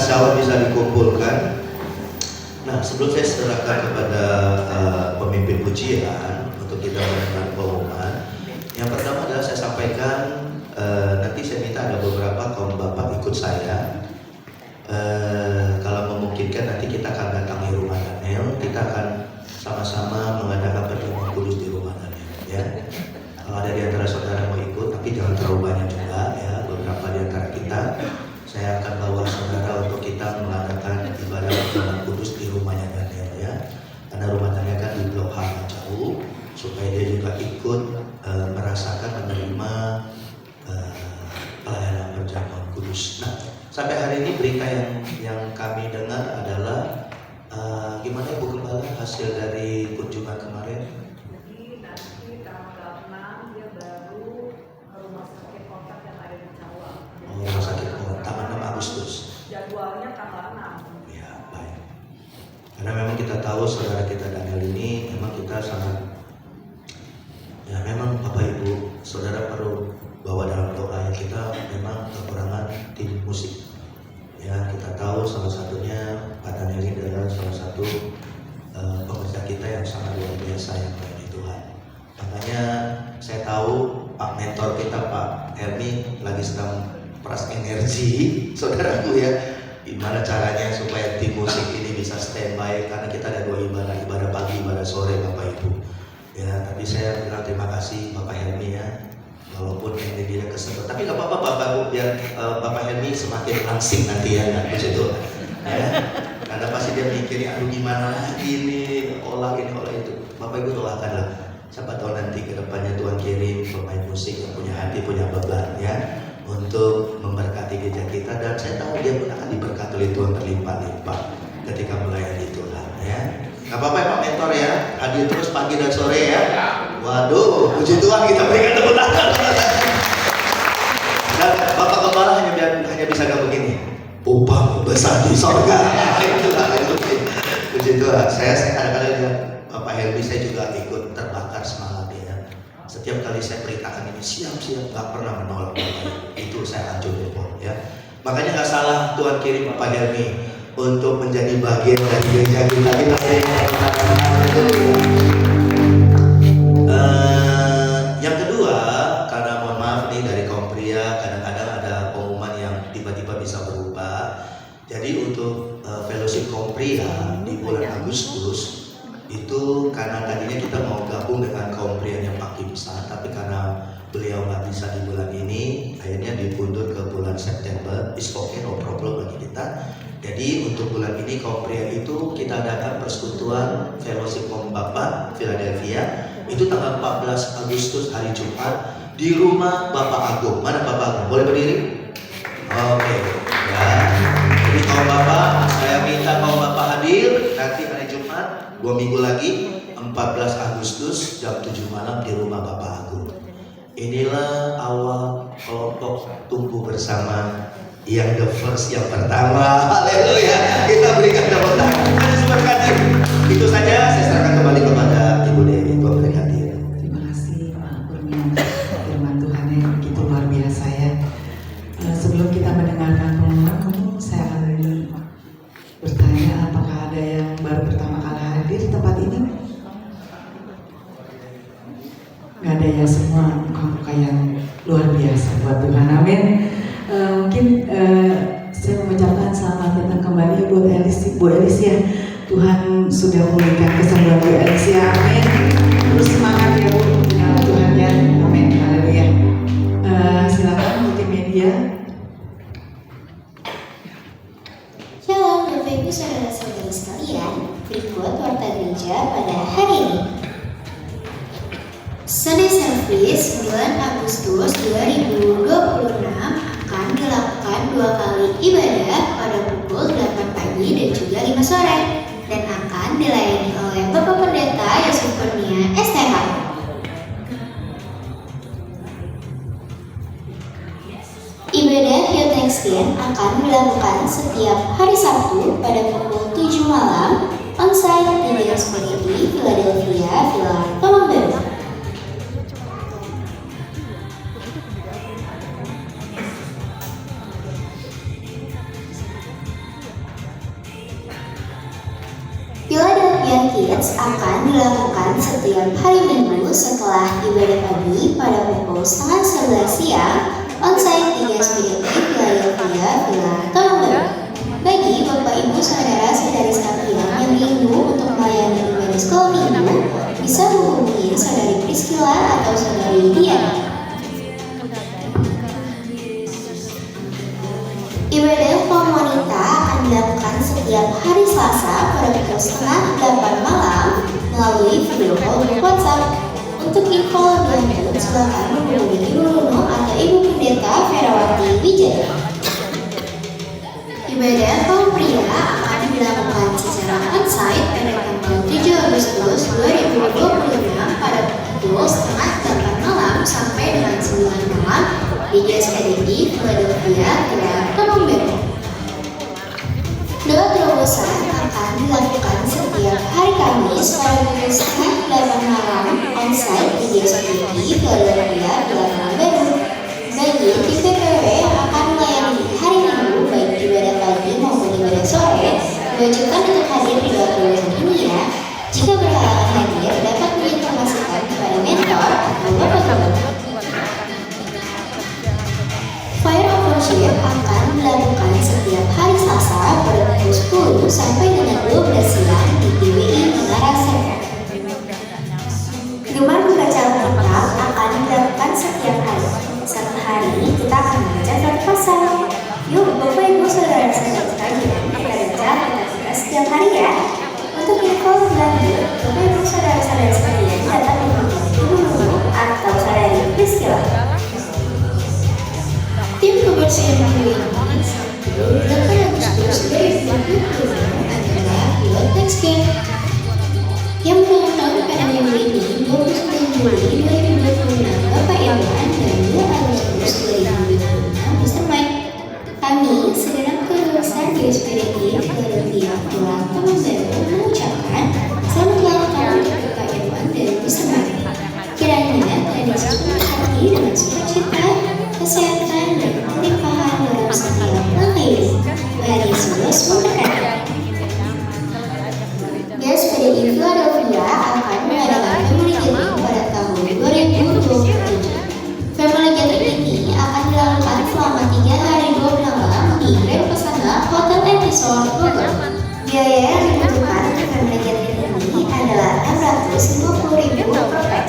syawal bisa dikumpulkan. Nah, sebelum saya serahkan kepada pemimpin pujian untuk kita mendengar pengumuman, yang pertama adalah saya sampaikan, nanti saya minta ada beberapa kaum bapak ikut saya. Kalau memungkinkan nanti kita akan datangi rumah Daniel, kita akan sama-sama mengadakan pertemuan kudus di rumah Daniel, ya. Kalau ada di antara saudara mau ikut, tapi jangan terlalu banyak juga, ya. Beberapa di antara kita, saya akan bawa saudara untuk kita mengadakan ibadah pertemuan kudus di rumahnya Daniel, ya. Karena rumah Daniel kan di Blok H jauh, supaya dia juga ikut merasakan menerima pelayanan perjamuan kudus. Nah, sampai hari ini berita yang kami dengar adalah gimana Ibu Gembala hasil dari kunjungan kemarin? Jadi nanti tanggal 6 dia baru ke rumah sakit kontak yang ada di Cawang. Oh, rumah sakit tanggal 6 Agustus. Jadwalnya tanggal 6. Ya, baik. Karena memang kita tahu saudara kita Daniel ini memang kita sangat, ya memang Bapak Ibu saudara perlu bawa dalam doa ya, kita memang kekurangan tim musik. Ya, kita tahu salah satunya Pak Daniel ini adalah salah satu pekerja kita yang sangat luar biasa yang melayani Tuhan. Makanya saya tahu Pak mentor kita Pak Helmi lagi sedang peras energi, saudaraku ya, gimana caranya supaya tim musik ini bisa standby, karena kita ada 2 ibadah pagi, ibadah sore Bapak Ibu. Ya, tapi saya bilang terima kasih Bapak Helmi ya, walaupun ini dia kesempatan, tapi nggak apa-apa Bapak Ibu, biar Bapak Helmi semakin langsing nanti ya, kan situ ya, karena pasti dia mikirnya aduh gimana lagi ini olah itu. Bapak Ibu doakanlah, siapa tahu nanti kedepannya Tuhan kirim pemain musik yang punya hati, punya beban ya, untuk memberkati gereja kita, dan saya tahu dia pun akan diberkati oleh Tuhan berlimpah-limpah ketika melayani Tuhan ya. Gak apa-apa ya Pak Mentor ya, hadir terus pagi dan sore ya. Waduh, puji Tuhan, kita berikan tepuk tangan. Dan Bapak Gembala hanya bisa gak begini, upah besar di sorga. Itulah itu. Puji Tuhan, saya kadang-kadang lihat Bapak Helmi, saya juga ikut terbakar semangatnya. Setiap kali saya perintahkan ini siap-siap, gak pernah menolak. Itu saya anjurin ya. Makanya gak salah Tuhan kirim Bapak Helmi untuk menjadi bagian dari gereja kita. Yang kedua, karena mohon maaf nih dari kaum pria, kadang-kadang ada pengumuman yang tiba-tiba bisa berubah. Jadi untuk fellowship kaum pria di bulan Agustus itu, karena tadinya kita mau gabung dengan kaum pria yang Pak Kimsan, tapi karena beliau nggak bisa di bulan ini, akhirnya dipundur ke bulan September. Is okay, no problem bagi kita. Jadi untuk bulan ini kaum pria itu kita adakan persekutuan fellowship kaum bapak Philadelphia, itu tanggal 14 Agustus hari Jumat di rumah Bapak Agung. Mana Bapak Agung? Boleh berdiri? Oke, ya. Jadi kaum bapak, saya minta kaum bapak hadir nanti hari Jumat 2 minggu lagi 14 Agustus jam 7 malam di rumah Bapak Agung. Inilah awal kelompok tumbuh bersama yang the first, yang pertama. Haleluya, kita berikan tepuk tangan. Itu saja, saya serahkan kembali kepada Ibu Dewi. Tuhan berkati. Terima kasih Pak Kurniawan, firman Tuhan yang begitu luar biasa ya. Sebelum kita mendengarkan pengumuman, saya akan bertanya apakah ada yang baru pertama kali hadir di tempat ini? Nggak ada ya, semua muka-muka yang luar biasa buat Tuhan. Amin. Mungkin saya mengucapkan selamat datang kembali buat Bu Elis ya. Tuhan sudah memberikan kesembuhan Bu Elis ya. Amin. Terus semangat ya Bu, Tuhan ya. Amin. Haleluya. Silakan multimedia. Shalom Bapak Ibu saudara-saudari sekalian, berikut warta gereja pada hari ini. Sunday Service bulan Agustus 2021 ibadah pada pukul 8 pagi dan juga 5 sore dan akan dilayani oleh Bapak Pendeta Yusuf Kurnia STH. Ibadah Youth Thanksgiving akan dilakukan setiap hari Sabtu pada pukul 7 malam onsite di GSPDI Philadelphia, Villa Tolong Baru. Philadelphia Kids akan dilakukan setiap hari Minggu setelah ibadah pagi pada pukul 10:30 siang onsite di GSPDI Philadelphia, Villa Tolong Baru. Bagi Bapak Ibu Saudara-saudari sekalian yang rindu untuk melayani ibadah sekolah minggu, bisa hubungi Saudari Priscilla atau Saudari Diana. Ibadah kaum wanita akan dilakukan setiap hari Selasa pada pukul 7:30 malam melalui video call WhatsApp. Untuk info lebih lanjut, silakan menghubungi Ibu Nuno atau Ibu Pendeta Ferawati Wijaya. Ibadah kaum pria akan dilakukan secara onsite pada tanggal 7 Agustus 2026 pada pukul 7:30 malam sampai dengan 9 malam di GSPDI Philadelphia, Villa Tolong Baru. Doa terobosan akan dilakukan setiap hari Kamis pada pukul 7:30 malam onsite di GSPDI Philadelphia, Villa Tolong Baru. Bagi tim PPW yang akan melayani hari Minggu baik ibadah pagi maupun ibadah sore, diwajibkan untuk hadir di doa terobosan ini ya. Jika berhalangan hadir, dapat menginformasikan kepada mentor atau bapak guru. Fire of Worship akan dilakukan setiap hari Selasa pada pukul 10 sampai dengan 12 siang di GWI Menara Serra. Gemar membaca Alkitab akan dilakukan setiap hari. Satu hari kita akan membaca satu pasal. Yuk Bapak Ibu Saudara-saudara sekalian, kita baca Alkitab kita setiap hari ya. Untuk info lebih lanjut, Bapak Ibu Saudara-saudara sekalian dapat menghubungi Ibu Nuno atau Saudari Priscilla. Tim kebersihan minggu ini Sabtu 8 Agustus 2026 adalah Youth Thanksgiving. Yang berulang tahun pada minggu ini 29 Juli 2026 Bapak Irwan dan 2 Agustus 2026 Mr. Mike. Kami segenap keluarga GSPDI Philadelphia Villa Tolong Baru mengucapkan selamat ulang tahun untuk Bapak Irwan dan Mr. Mike. Kiranya Tuhan Yesus memberkati dengan sukacita, kesehatan, dan kelimpahan dalam setiap langkah hidup. Tuhan Yesus memberkati. GSPDI Philadelphia akan mengadakan Family Gathering pada tahun 2027. Family Gathering ini akan dilakukan selama 3 hari 2 malam di Grand Pesona Hotel and Resort Bogor. Biaya yang dibutuhkan untuk Family Gathering ini adalah Rp650.000 per pax.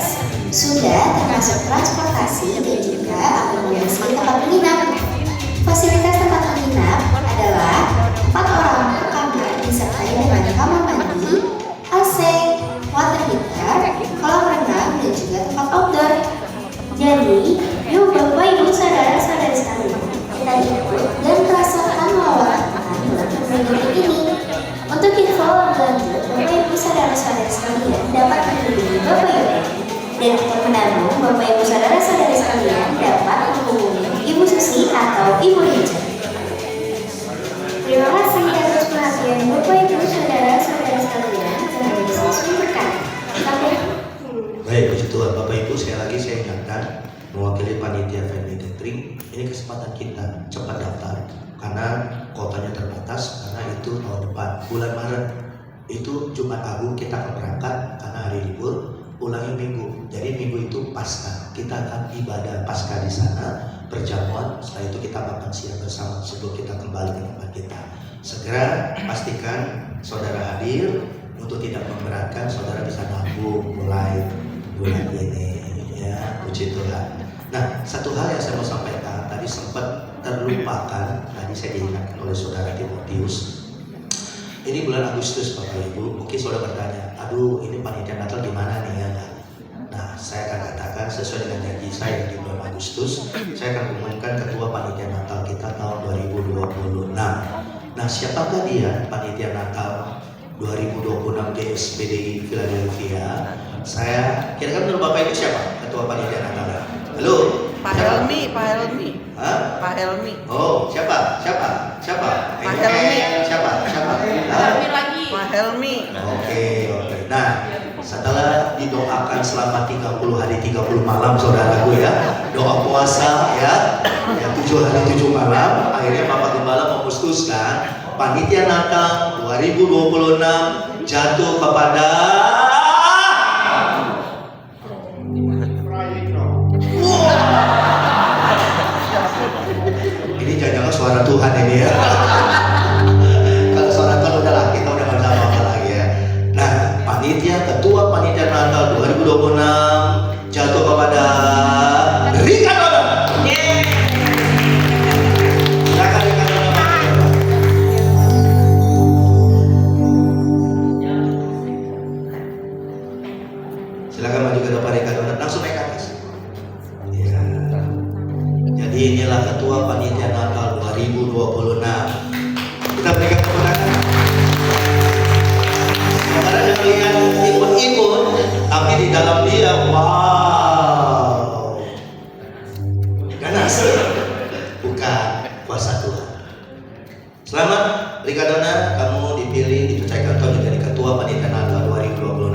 Sudah termasuk transportasi dan juga akomodasi tempat menginap. Fasilitas tempat menginap adalah 4 orang per kamar disertai dengan kamar mandi, AC, water heater, kolam renang, dan juga tempat outdoor. Jadi, yuk Bapak Ibu Saudara-saudari sekalian, kita ikut dan merasakan melawatkan dalam permainan ini. Untuk info lebih lanjut, Bapak Ibu Saudara-saudari sekalian dapat menghubungi Bapak Ibu. Dan untuk menabung, Bapak Ibu Saudara-saudari sekalian dapat menghubungi Ibu Susi atau Ibu Rinca. Terima kasih atas perhatian Bapak Ibu Saudara-saudari sekalian. Tuhan Yesus memberkati. Baik, puji Tuhan. Bapak Ibu, sekali lagi saya ingatkan mewakili panitia Family Gathering, ini kesempatan kita cepat daftar karena kuotanya terbatas, karena itu tahun depan bulan Maret itu Jumat Agung kita akan berangkat karena hari libur, pulangnya Minggu. Jadi Minggu itu Paskah, kita akan ibadah Paskah di sana, perjamuan. Setelah itu kita makan siang bersama sebelum kita kembali ke tempat kita. Segera pastikan saudara hadir. Untuk tidak memberatkan, saudara bisa nabung mulai bulan ini, ya, puji Tuhan. Nah, satu hal yang saya mau sampaikan tadi sempat terlupakan, tadi saya diingatkan oleh saudara Timotius. Ini bulan Agustus Bapak Ibu, mungkin saudara bertanya, aduh ini panitia Natal di mana nih ya? Nah, saya akan katakan sesuai dengan janji saya di bulan Agustus, saya akan umumkan ketua panitia Natal kita tahun 2026. Nah, siapakah dia panitia Natal 2026 GSBDI Philadelphia? Saya kira-kira menurut Bapak itu siapa ketua panitia Natal? Halo? Pak Siapa? Helmi, Pak Helmi. Hah? Pak Helmi. Oh, siapa? Pak Helmi. Siapa? Hah? lagi. Pak Helmi. Oke. Nah, setelah didoakan selama 30 hari 30 malam saudaraku ya, doa puasa ya 7 hari 7 malam, akhirnya Bapak Gembala memutuskan panitia Natal 2026 jatuh kepada ini jangan suara Tuhan ini ya. Kalau suara Tuhan udahlah, kita udah nggak bisa apa-apa lagi ya. Nah, panitia ketua panitia Natal 2026 jatuh kepada Rika Dono. Silakan Rika Dono. Silakan maju ke depan Rika Dono, langsung naik ke atas. Ya. Jadi inilah ketua panitia Natal 2026. Kita berikan kemenangan. Karena dengan imut-imut, tapi di dalam dia, wow, ganas, bukan kuasa Tuhan. Selamat, Rika Dona, kamu dipilih dipercayakan Tuhan menjadi ketua panitia Natal 2026.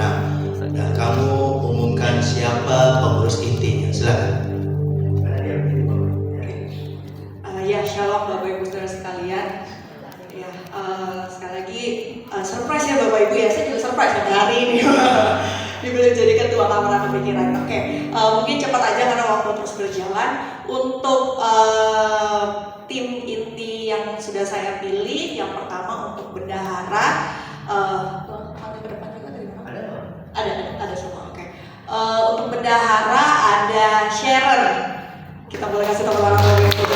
Dan kamu umumkan siapa pengurus intinya. Silakan. Ya, shalom Bapak Ibu Saudara sekalian. Ya, sekali lagi surprise ya Bapak Ibu ya. Saya juga surprise pada hari ini dipilih jadi ketua Kamar Pemikiran. Oke, mungkin cepat aja karena waktu terus berjalan. Untuk tim inti yang sudah saya pilih, yang pertama untuk bendahara. Panggil ke depan juga tadi. Ada semua. Oke. Untuk bendahara ada Sharon. Kita boleh kasih tepuk tangan Bapak Ibu.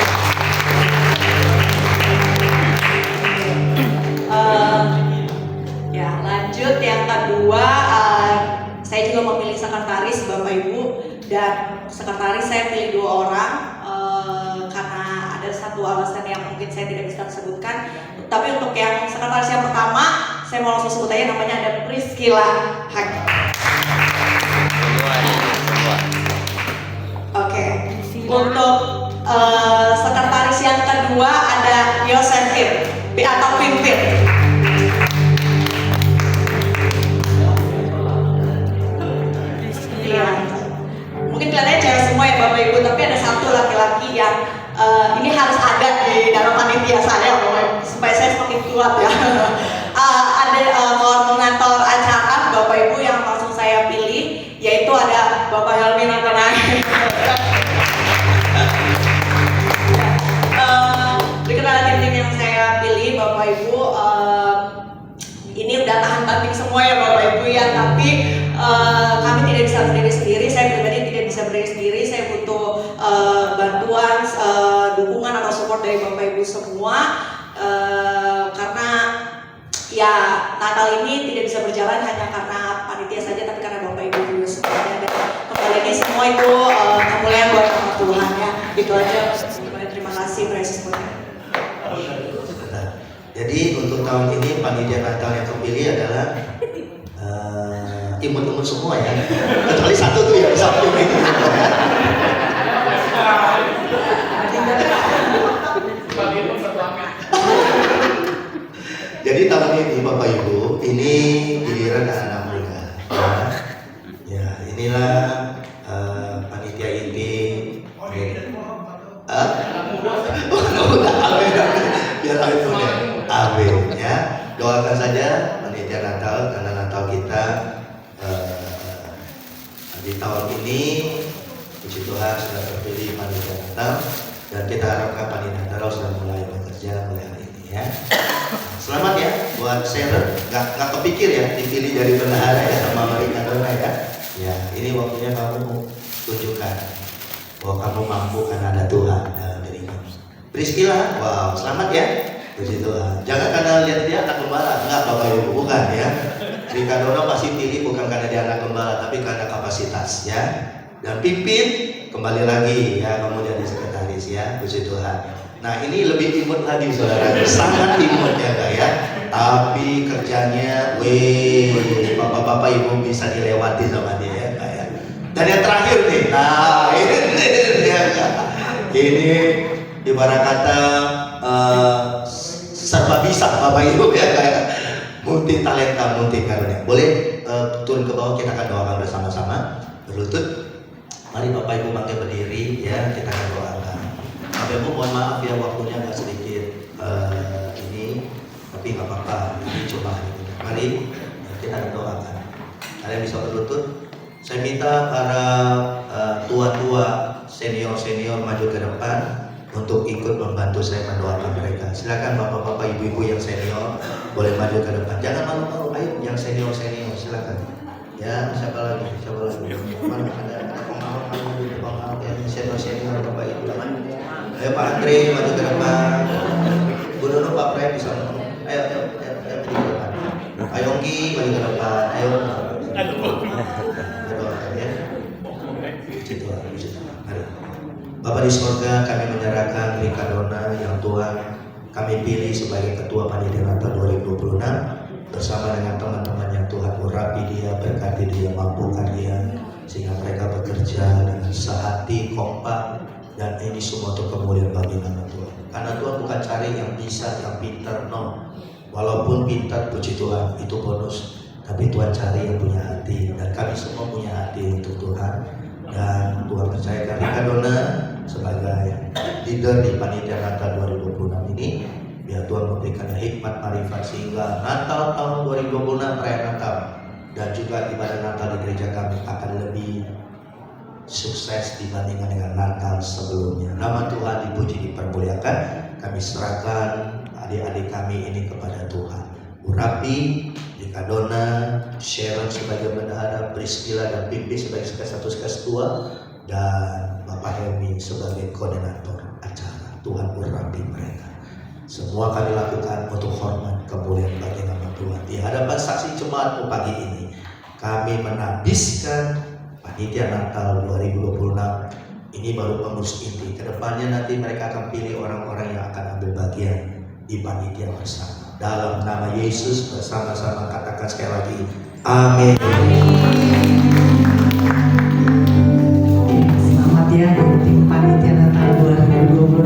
Ya, lanjut yang kedua, saya juga memilih sekretaris Bapak Ibu, dan sekretaris saya pilih 2 orang karena ada satu alasan yang mungkin saya tidak bisa sebutkan. Tapi untuk yang sekretaris yang pertama, saya mau langsung sebut aja namanya, ada Priscilla Hagi. Oke. Untuk sekretaris yang kedua ada Yosefin atau Pimpin. Iya. Mungkin kelihatannya cewek semua ya Bapak Ibu, tapi ada satu laki-laki yang ini harus ada di dalam panitia saya supaya saya semakin kuat ya. Ada koordinator acara Bapak Ibu yang langsung saya pilih, yaitu ada Bapak Helmi Nantanai. Dikenal tim yang saya pilih Bapak Ibu, ini udah tahan banting semua ya Bapak Ibu ya, tapi kami tidak bisa berdiri sendiri. Saya pribadi tidak bisa berdiri sendiri. Saya butuh bantuan, dukungan atau support dari Bapak Ibu semua, karena ya Natal ini tidak bisa berjalan hanya karena panitia saja, tapi karena Bapak Ibu juga semuanya. Dan kembali lagi semua itu kemuliaan buat nama Tuhan ya. Itu aja. Terima kasih, Yesus Tuhan. Jadi untuk tahun ini panitia Natal yang terpilih adalah imut-imut semua ya, kecuali satu tuh yang bisa pilih. Jadi tahun ini Bapak Ibu, ini giliran anak-anak muda. Ya, inilah panitia inti. Biar awet muda. Amin ya. Doakan saja panitia Natal, karena Natal kita di tahun ini puji Tuhan sudah terpilih panitia Natal, dan kita harapkan panitia Natal sudah mulai bekerja mulai hari ini ya. Selamat ya buat Sharon, nggak kepikir ya dipilih dari bendahara ya sama Rika Dona ya. Ya, ini waktunya kamu tunjukkan bahwa kamu mampu karena ada Tuhan dalam diri kamu. Priscilla, wow, selamat ya. Puji Tuhan. Jangan karena lihat dia anak gembala, enggak Bapak Ibu, bukan ya. Rika Dona pasti pilih bukan karena dia anak gembala, tapi karena kapasitas ya. Dan pimpin kembali lagi ya, kamu jadi sekretaris ya, puji Tuhan. Nah ini lebih imut lagi saudara, sangat imut ya Kak ya. Tapi kerjanya, bapak-bapak ibu bisa dilewati sama dia ya Kak ya. Dan yang terakhir nih, nah ini ya Kak. Ini ibarat kata serba bisa bapak ibu ya Kak ya. Multi talenta, multi karunia. Boleh turun ke bawah, kita akan doakan bersama-sama. Berlutut. Mari bapak ibu bangkit berdiri ya, kita akan doakan. Bapak ibu mohon maaf ya waktunya agak sedikit ini, tapi nggak apa-apa. Ini coba ini. Mari kita akan doakan. Kalian bisa berlutut. Saya minta para tua-tua, senior-senior maju ke depan untuk ikut membantu saya mendoakan mereka. Silakan bapak-bapak, ibu-ibu yang senior boleh maju ke depan. Jangan malu-malu, ayo yang senior-senior silakan. Ya, siapa lagi? Mana ada pengalaman yang senior-senior bapak ibu. Ayo Pak Andre maju ke depan. Bu Dono, Pak Pray bisa. Ayo maju ke depan. Ayo Ongki maju ke depan. Ayo. Doakan ya. Mari. Bapak di surga, kami menyerahkan Rika Dona yang Tuhan kami pilih sebagai Ketua Panitia Natal 2026 bersama dengan teman-teman yang Tuhan urapi dia, berkati dia, mampukan dia sehingga mereka bekerja dengan sehati, kompak, dan ini semua untuk kemuliaan bagi nama Tuhan. Karena Tuhan bukan cari yang bisa, yang pintar, no. Walaupun pintar, puji Tuhan, itu bonus. Tapi Tuhan cari yang punya hati, dan kami semua punya hati untuk Tuhan. Dan Tuhan percayakan Rika Dona sebagai leader di Panitia Natal 2026 ini, biar Tuhan memberikan hikmat marifat sehingga Natal tahun 2026 perayaan Natal dan juga ibadah Natal di gereja kami akan lebih sukses dibandingkan dengan Natal sebelumnya. Nama Tuhan dipuji, dipermuliakan. Kami serahkan adik-adik kami ini kepada Tuhan. Urapi Rika Dona, Sharon sebagai bendahara, Priscilla dan Pipi sebagai sekretaris ketua, dan Bapak Helmi sebagai koordinator acara. Tuhan urapi mereka. Semua kami lakukan untuk hormat kemuliaan bagi nama Tuhan. Di hadapan saksi jemaat pagi ini, kami menabiskan Panitia Natal 2026. Ini baru pengurus inti. Kedepannya nanti mereka akan pilih orang-orang yang akan ambil bagian di panitia bersama. Dalam nama Yesus bersama-sama katakan sekali lagi, amin. Selamat ya tim Panitia Natal 2026.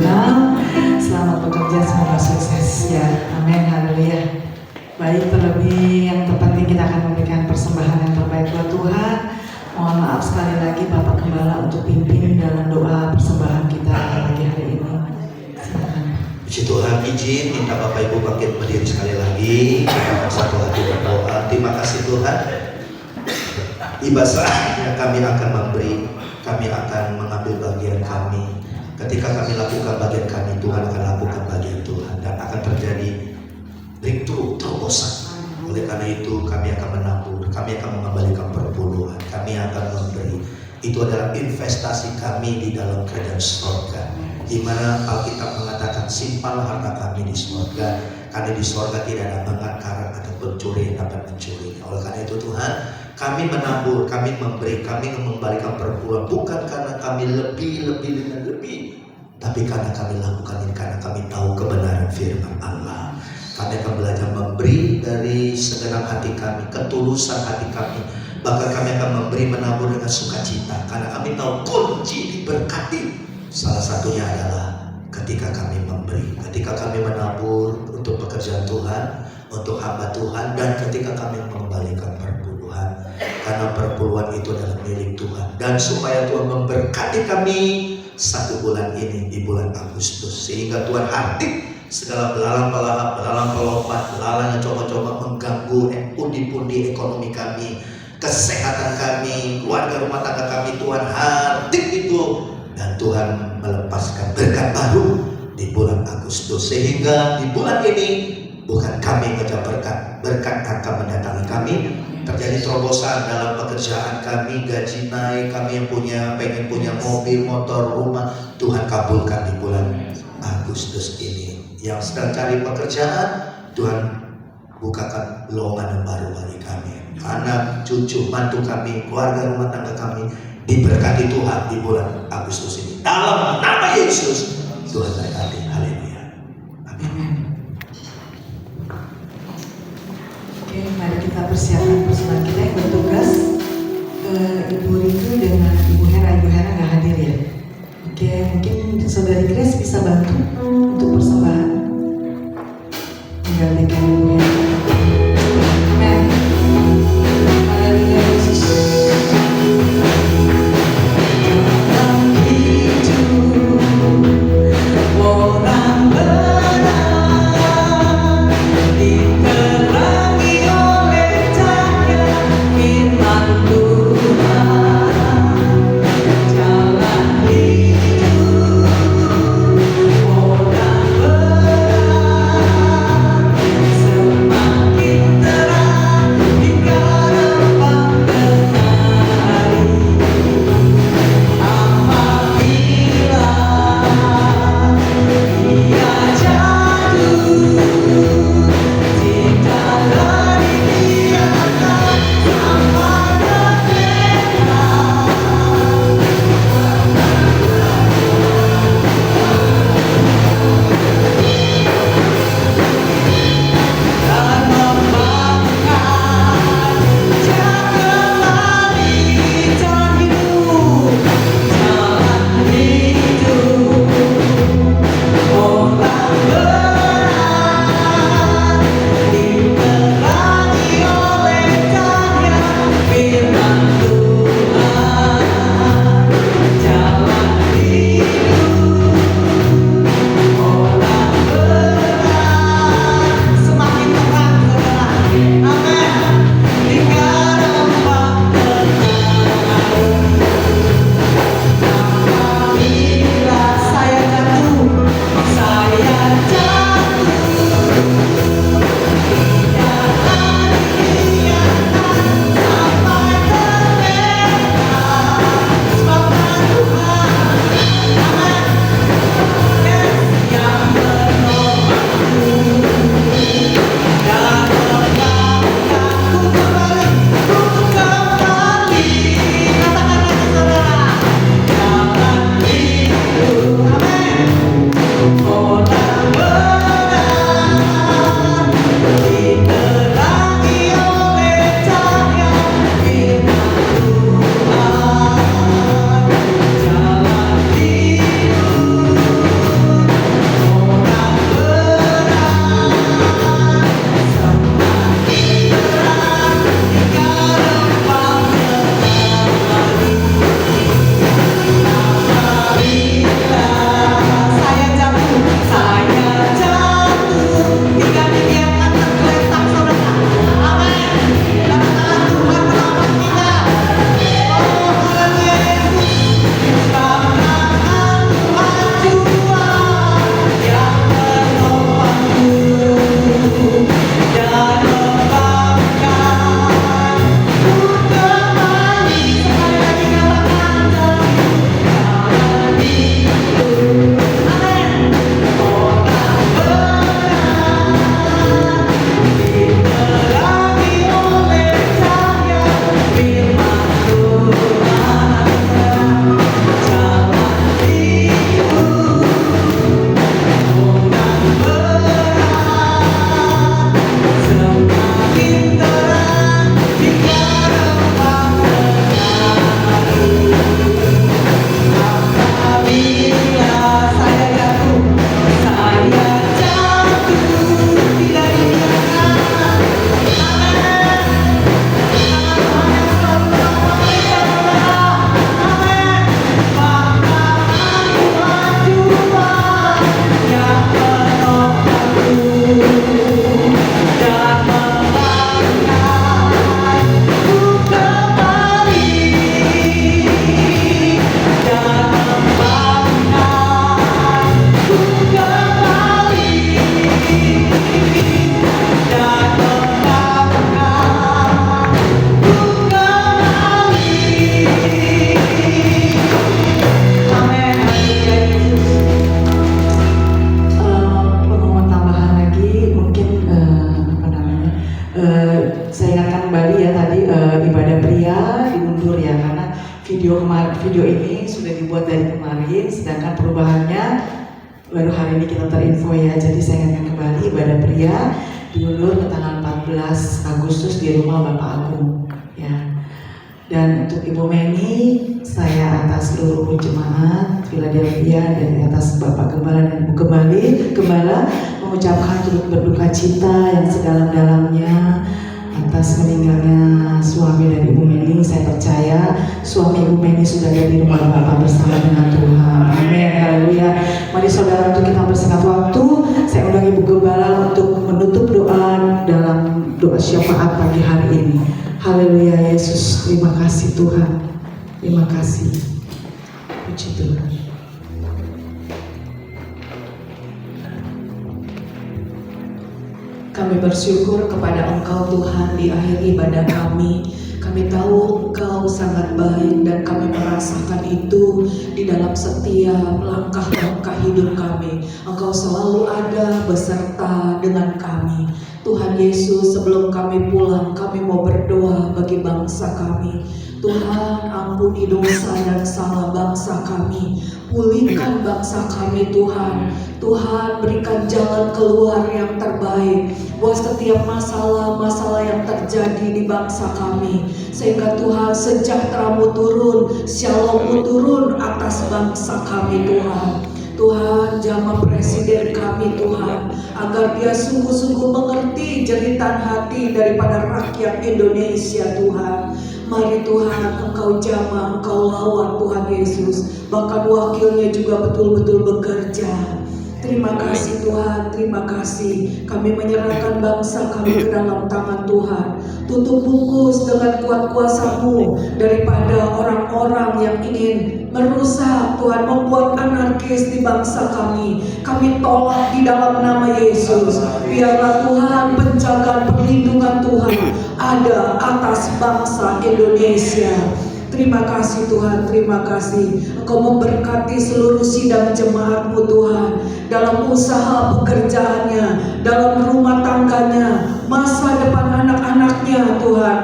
Selamat bekerja, semoga sukses ya. Amin, haleluya. Baik, terlebih yang terpenting kita akan memberikan persembahan yang terbaik buat Tuhan. Mohon maaf sekali lagi Bapak Gembala untuk pimpin dalam doa persembahan kita pagi hari ini. Silakan. Puji Tuhan, izin minta Bapak Ibu bangkit berdiri sekali lagi. Kita satu hati berdoa. Terima kasih Tuhan. Tiba saatnya kami akan memberi, kami akan mengambil bagian kami. Ketika kami lakukan bagian kami, Tuhan akan lakukan bagian Tuhan dan akan terjadi breakthrough, terobosan. Oleh karena itu kami akan menabur, kami akan mengembalikan perpuluhan, kami akan memberi. Itu adalah investasi kami di dalam kerajaan surga, di mana Alkitab mengatakan simpan harta kami di surga, karena di surga tidak ada mengakaran atau pencuri yang dapat mencuri. Oleh karena itu Tuhan, kami menabur, kami memberi, kami mengembalikan perpuluhan bukan karena kami lebih, tapi karena kami lakukan ini karena kami tahu kebenaran firman Allah. Kami akan belajar memberi dari segenap hati kami, ketulusan hati kami. Bahkan kami akan memberi menabur dengan sukacita karena kami tahu kunci diberkati. Salah satunya adalah ketika kami memberi, ketika kami menabur untuk pekerjaan Tuhan, untuk hamba Tuhan, dan ketika kami mengembalikan perpuluhan. Karena perpuluhan itu adalah milik Tuhan. Dan supaya Tuhan memberkati kami satu bulan ini di bulan Agustus, sehingga Tuhan hardik segala belalang pelahap, belalang pelompat, belalang yang coba-coba mengganggu pundi-pundi ekonomi kami, kesehatan kami, keluarga rumah tangga kami. Tuhan hardik itu, dan Tuhan melepaskan berkat baru di bulan Agustus, sehingga di bulan ini bukan kami mengejar berkat akan mendatangi kami. Terjadi terobosan dalam pekerjaan kami, gaji naik, kami yang pengen punya mobil, motor, rumah, Tuhan kabulkan di bulan Agustus ini. Yang sedang cari pekerjaan, Tuhan bukakan lowongan yang baru bagi kami. Anak, cucu, mantu kami, keluarga rumah tangga kami diberkati Tuhan di bulan Agustus ini. Dalam nama Yesus, Tuhan berkati. Haleluya. Amin. Amin. Oke, mari kita persiapkan personal kita yang bertugas. Ibu Rindu dengan Ibu Hera nggak hadir ya. Oke, mungkin Saudari Grace bisa bantu untuk persembahan menggantikan Ibu Hera. Amin. Haleluya Yesus. Dalam hidup orang benar diterangi oleh cahaya firman Tuhan. Jalan hidup orang benar video ini sudah dibuat dari kemarin, sedangkan perubahannya baru hari ini kita terinfo ya. Jadi saya ingatkan kembali ibadah pria diundur ke tanggal 14 Agustus di rumah Bapak Agung ya. Dan untuk Ibu Meni, saya atas seluruh jemaat Philadelphia dan atas Bapak Gembala dan Ibu Gembala mengucapkan turut berduka cita yang sedalam-dalamnya atas meninggalnya suami dari Ibu Meni. Saya percaya suami Ibu Meni sudah ada di rumah Bapak bersama dengan Tuhan. Amin. Haleluya. Mari saudara, untuk kita bersingkat waktu, saya undang Ibu Gembala untuk menutup doa dalam doa syafaat pagi hari ini. Haleluya. Yesus, terima kasih Tuhan. Terima kasih. Puji Tuhan. Kami bersyukur kepada Engkau Tuhan di akhir ibadah kami. Kami tahu Engkau sangat baik dan kami merasakan itu di dalam setiap langkah-langkah hidup kami. Engkau selalu ada beserta dengan kami. Tuhan Yesus, sebelum kami pulang, kami mau berdoa bagi bangsa kami. Tuhan, ampuni dosa dan salah bangsa kami. Pulihkan bangsa kami Tuhan. Tuhan, berikan jalan keluar yang terbaik buat setiap masalah-masalah yang terjadi di bangsa kami. Sehingga Tuhan, sejahtera-Mu turun, Shalom-Mu turun atas bangsa kami Tuhan. Tuhan, jamah presiden kami Tuhan, agar dia sungguh-sungguh mengerti jeritan hati daripada rakyat Indonesia Tuhan. Mari Tuhan, Engkau jamah, Engkau lawan Tuhan Yesus. Bahkan wakilnya juga betul-betul bekerja. Terima kasih Tuhan, terima kasih. Kami menyerahkan bangsa kami ke dalam tangan Tuhan. Tutup bungkus dengan kuat kuasa-Mu daripada orang-orang yang ingin merusak Tuhan, membuat anarkis di bangsa kami. Kami tolak di dalam nama Yesus. Biarlah Tuhan, penjagaan perlindungan Tuhan ada atas bangsa Indonesia. Terima kasih Tuhan, terima kasih. Engkau memberkati seluruh sidang jemaat-Mu Tuhan, dalam usaha pekerjaannya, dalam rumah tangganya, masa depan anak-anaknya Tuhan,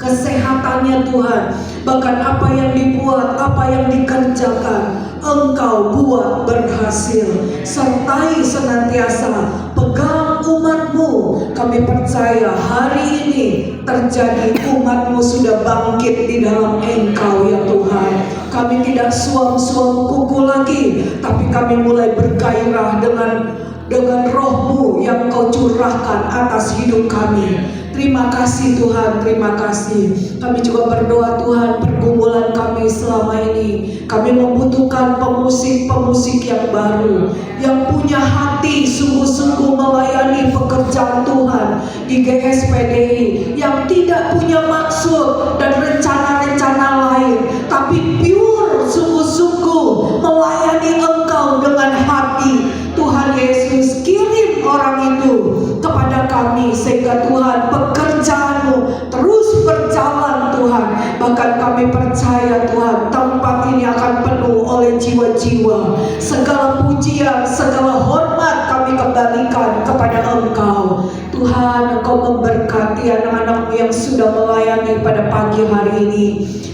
kesehatannya Tuhan. Bahkan apa yang dibuat, apa yang dikerjakan, Engkau buat berhasil. Sertai senantiasa, pegang umat-Mu. Kami percaya hari ini terjadi, umat-Mu sudah bangkit di dalam Engkau ya Tuhan. Kami tidak suam-suam kuku lagi, tapi kami mulai bergairah dengan roh-Mu yang Kau curahkan atas hidup kami. Terima kasih Tuhan, terima kasih. Kami juga berdoa Tuhan, pergumulan kami selama ini, kami membutuhkan pemusik-pemusik yang baru, yang punya hati sungguh-sungguh melayani pekerjaan Tuhan di GSPDI, yang tidak punya maksud dan rencana-rencana lain, tapi pure sungguh-sungguh melayani Engkau dengan hati. Tuhan Yesus, kirim orang itu kepada kami, sehingga Tuhan, pekerjaan-Mu terus berjalan Tuhan. Bahkan kami percaya Tuhan, tempat ini akan penuh oleh jiwa-jiwa. Segala pujian, segala hormat kami kembalikan kepada Engkau. Tuhan, Engkau memberkati anak-anak-Mu yang sudah melayani pada pagi hari ini.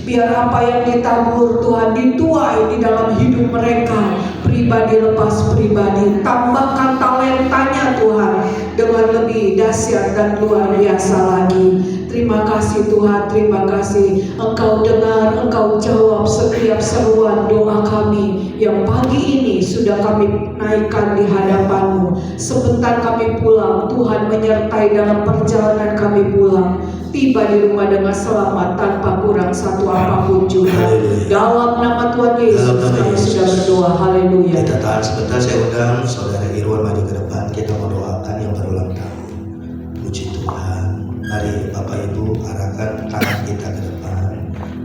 Biar apa yang ditabur Tuhan dituai di dalam hidup mereka, pribadi lepas pribadi. Tambahkan talentanya Tuhan dengan lebih dahsyat dan luar biasa lagi. Terima kasih Tuhan, terima kasih. Engkau dengar, Engkau jawab setiap seruan doa kami yang pagi ini sudah kami naikkan di hadapan-Mu. Sebentar kami pulang, Tuhan menyertai dalam perjalanan kami pulang. Tiba di rumah dengan selamat tanpa kurang satu apapun juga. Dalam nama Tuhan Yesus kami sudah berdoa. Haleluya. Kita tahan sebentar, saya undang Saudara Irwan maju ke depan. Kita mendoakan yang berulang tahun. Puji Tuhan. Mari Bapak Ibu arahkan tangan kita ke depan.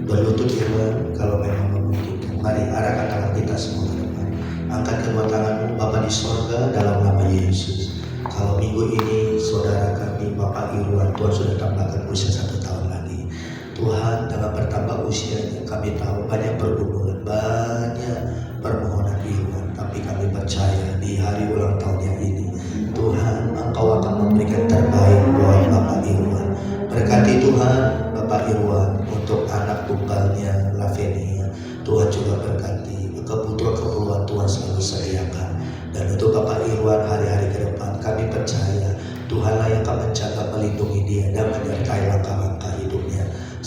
Berlutut Irwan kalau memang memungkinkan. Mari arahkan tangan kita semua ke depan. Angkat kedua tanganmu Bapak di sorga dalam nama Yesus. Kalau minggu ini saudara kami Bapak Irwan, Tuhan sudah tambahkan usia 1 tahun lagi. Tuhan, dengan bertambah usianya kami tahu banyak pergumulan, banyak permohonan Irwan, tapi kami percaya di hari ulang tahunnya ini Tuhan, Engkau akan memberikan terbaik buat Bapak Irwan. Berkati Tuhan Bapak Irwan untuk anak tunggalnya Lavenia.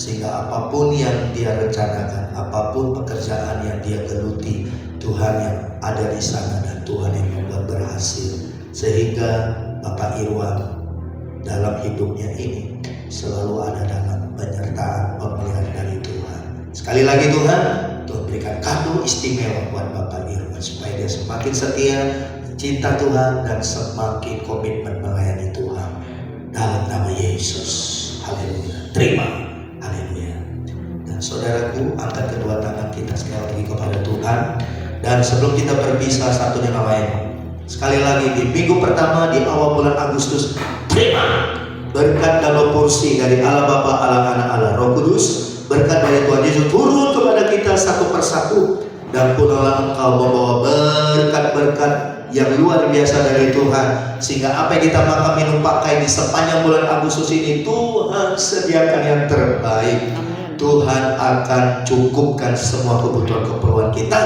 sehingga apapun yang dia rencanakan, apapun pekerjaan yang dia geluti, Tuhan yang ada di sana dan Tuhan yang membuat berhasil. Sehingga Bapak Irwan dalam hidupnya ini selalu ada dalam penyertaan pemeliharaan dari Tuhan. Sekali lagi Tuhan berikan kado istimewa buat Bapak Irwan supaya dia semakin setia, cinta Tuhan dan semakin komitmen melayani Tuhan. Dalam nama Yesus, haleluya. Terima, haleluya. Dan saudaraku, angkat kedua tangan kita sekali lagi kepada Tuhan. Dan sebelum kita berpisah, satunya namanya sekali lagi di minggu pertama di awal bulan Agustus, terima berkat double porsi dari Allah Bapa, Allah Anak, Allah Roh Kudus. Berkat dari Tuhan Yesus turun kepada kita satu persatu, dan pulanglah engkau membawa berkat-berkat yang luar biasa dari Tuhan, sehingga apa yang kita makan, minum, pakai di sepanjang bulan Agustus ini Tuhan sediakan yang terbaik. Tuhan akan cukupkan semua kebutuhan-keperluan kita,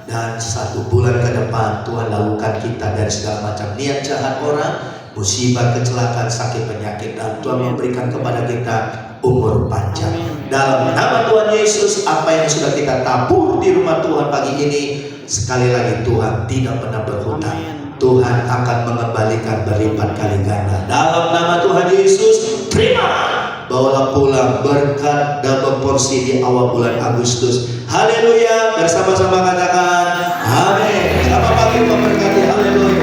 dan 1 bulan ke depan Tuhan lakukan kita dari segala macam niat jahat orang, musibah, kecelakaan, sakit, penyakit, dan Tuhan memberikan kepada kita umur panjang. Dalam nama Tuhan Yesus, apa yang sudah kita tabur di rumah Tuhan pagi ini, sekali lagi Tuhan tidak pernah berhutang. Tuhan akan mengembalikan berlipat kali ganda. Dalam nama Tuhan Yesus, terima. Bawalah pulang berkat double porsi di awal bulan Agustus. Haleluya. Bersama-sama katakan amin. Sama pagi memberkati. Haleluya.